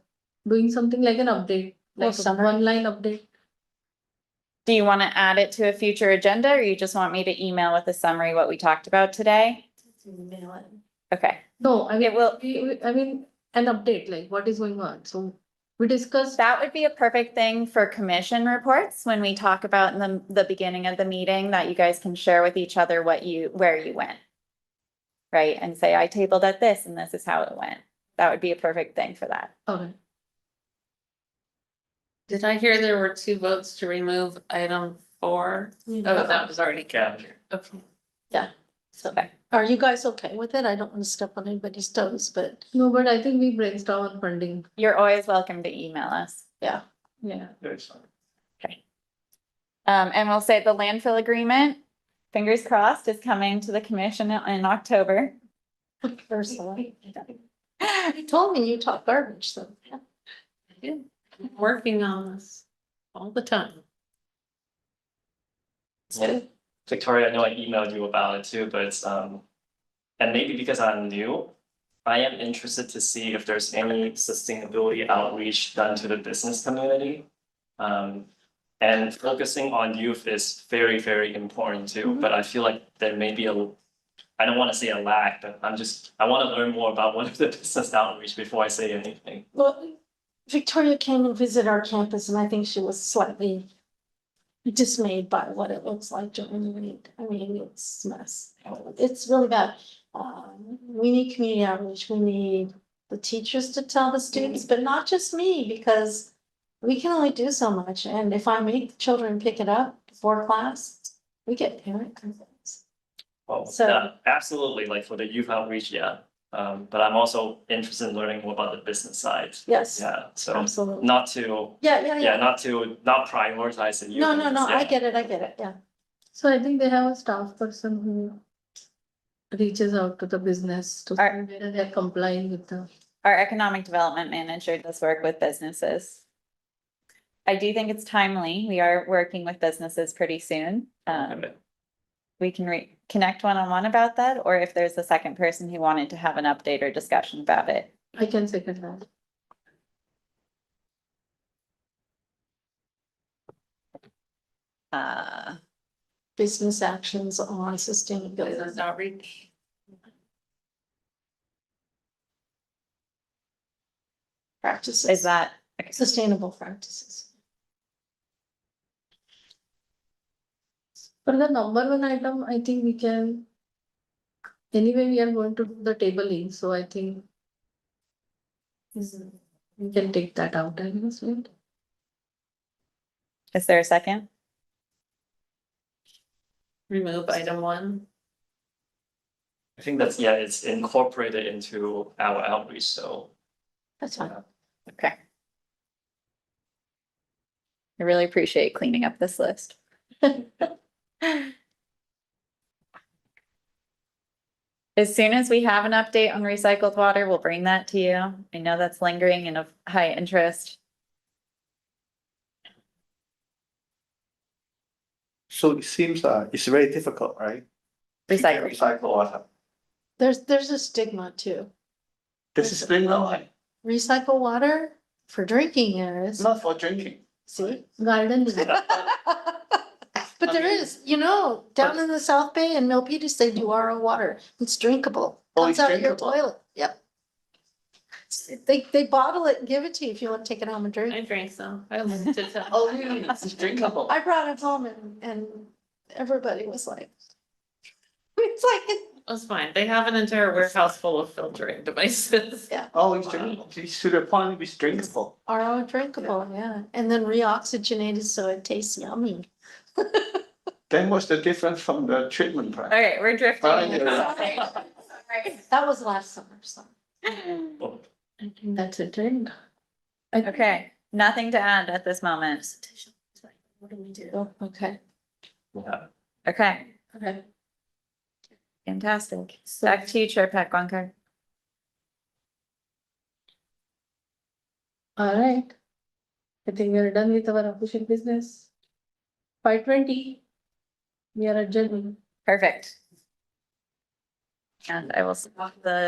[SPEAKER 3] doing something like an update, like a
[SPEAKER 5] summary.
[SPEAKER 3] one-line update?
[SPEAKER 2] Do you want to add it to a future agenda or you just want me to email with a summary what we talked about today?
[SPEAKER 5] Email it.
[SPEAKER 2] Okay,
[SPEAKER 3] No, I mean,
[SPEAKER 2] It will-
[SPEAKER 3] I mean, an update, like what is going on, so we discussed.
[SPEAKER 2] that would be a perfect thing for commission reports when we talk about in the beginning of the meeting that you guys can share with each other where you went. Right, and say, I tabled at this and this is how it went. That would be a perfect thing for that.
[SPEAKER 3] Okay,
[SPEAKER 4] Did I hear there were 2 votes to remove item 4? Oh, that was already.
[SPEAKER 7] Yeah.
[SPEAKER 4] Okay.
[SPEAKER 5] So,
[SPEAKER 2] Okay.
[SPEAKER 5] are you guys okay with it? I don't want to step on anybody's toes, but
[SPEAKER 3] no, but I think we brainstorm on funding,
[SPEAKER 2] You're always welcome to email us.
[SPEAKER 5] yeah.
[SPEAKER 3] yeah.
[SPEAKER 2] And we'll say the landfill agreement, fingers crossed, is coming to the commission in October.
[SPEAKER 5] Personally. You told me you talk garbage, so. yeah.
[SPEAKER 4] Working on this all the time.
[SPEAKER 7] Yeah. Victoria, I know I emailed you about it too, but and maybe because I'm new, I am interested to see if there's any sustainability outreach done to the business community. And focusing on youth is very, very important too, but I feel like there may be I don't wanna say a lack, but I wanna learn more about what is the business outreach before I say anything.
[SPEAKER 5] Well, Victoria came and visited our campus and I think she was slightly dismayed by what it looks like during the week. I mean, it's a mess. It's really bad. We need community outreach. We need the teachers to tell the students, but not just me, because we can only do so much. And if I make the children pick it up before class, we get parent complaints.
[SPEAKER 7] Well,
[SPEAKER 5] So-
[SPEAKER 7] yeah, absolutely, like for the youth outreach, yeah. But I'm also interested in learning more about the business side.
[SPEAKER 5] Yes,
[SPEAKER 7] Yeah, so
[SPEAKER 5] absolutely.
[SPEAKER 7] not to,
[SPEAKER 5] Yeah.
[SPEAKER 7] not prioritize the youth.
[SPEAKER 5] No, I
[SPEAKER 7] yeah.
[SPEAKER 5] get it, yeah.
[SPEAKER 3] So I think they have a staff person who reaches out to the business to see
[SPEAKER 2] Alright.
[SPEAKER 3] whether they're complying with the.
[SPEAKER 2] Our economic development manager does work with businesses. I do think it's timely. We are working with businesses pretty soon.
[SPEAKER 7] Okay.
[SPEAKER 2] We can connect one-on-one about that, or if there's a second person who wanted to have an update or discussion about it.
[SPEAKER 3] I can second that.
[SPEAKER 5] Business actions on sustainability.
[SPEAKER 4] Business outreach.
[SPEAKER 5] Practices.
[SPEAKER 2] Is that, okay,
[SPEAKER 5] Sustainable practices.
[SPEAKER 3] For the number 1 item, I think we can. Anyway, we are going to do the tabling, so I think. We can take that out, I guess, right?
[SPEAKER 2] is there a second?
[SPEAKER 4] Remove item 1.
[SPEAKER 7] I think that's, yeah, it's incorporated into our outreach, so.
[SPEAKER 5] That's fine.
[SPEAKER 2] Okay. I really appreciate cleaning up this list. As soon as we have an update on recycled water, we'll bring that to you. I know that's lingering and of high interest.
[SPEAKER 6] So it seems it's very difficult, right? To get
[SPEAKER 2] Recycled.
[SPEAKER 6] Recycle water.
[SPEAKER 5] There's a stigma too.
[SPEAKER 6] This is been like,
[SPEAKER 5] Recycle water for drinking
[SPEAKER 6] it's
[SPEAKER 5] is,
[SPEAKER 6] not for drinking.
[SPEAKER 5] see?
[SPEAKER 3] Garden.
[SPEAKER 5] But there is, down in the South Bay and Milpitas, they do RO water. It's drinkable.
[SPEAKER 6] Oh,
[SPEAKER 5] Comes
[SPEAKER 6] it's
[SPEAKER 5] out of your
[SPEAKER 6] drinkable.
[SPEAKER 5] toilet. Yep. They bottle it and give it to you if you want to take it home and drink.
[SPEAKER 4] I drank some. I lived to tell.
[SPEAKER 6] Oh, really? It's drinkable.
[SPEAKER 5] I brought it home and everybody was like, it's like,
[SPEAKER 4] That's fine. They have an entire warehouse full of filtering devices.
[SPEAKER 5] yeah,
[SPEAKER 6] Oh, it's drinkable. It's to the point it's drinkable.
[SPEAKER 5] RO drinkable, yeah. And then reoxygenated so it tastes yummy.
[SPEAKER 6] Then what's the difference from the treatment plant?
[SPEAKER 2] Okay, we're drifting.
[SPEAKER 6] Yeah.
[SPEAKER 5] That was last summer, so.
[SPEAKER 3] I think that's it, right?
[SPEAKER 2] Okay, nothing to add at this moment.
[SPEAKER 5] What do we do? Okay.
[SPEAKER 7] Yeah.
[SPEAKER 2] Okay,
[SPEAKER 3] Okay.
[SPEAKER 2] fantastic. Back to you, Chair Pat Gonker.
[SPEAKER 3] All right. I think we are done with our official business. 5:20. We are adjourned.
[SPEAKER 2] Perfect. And I will stop the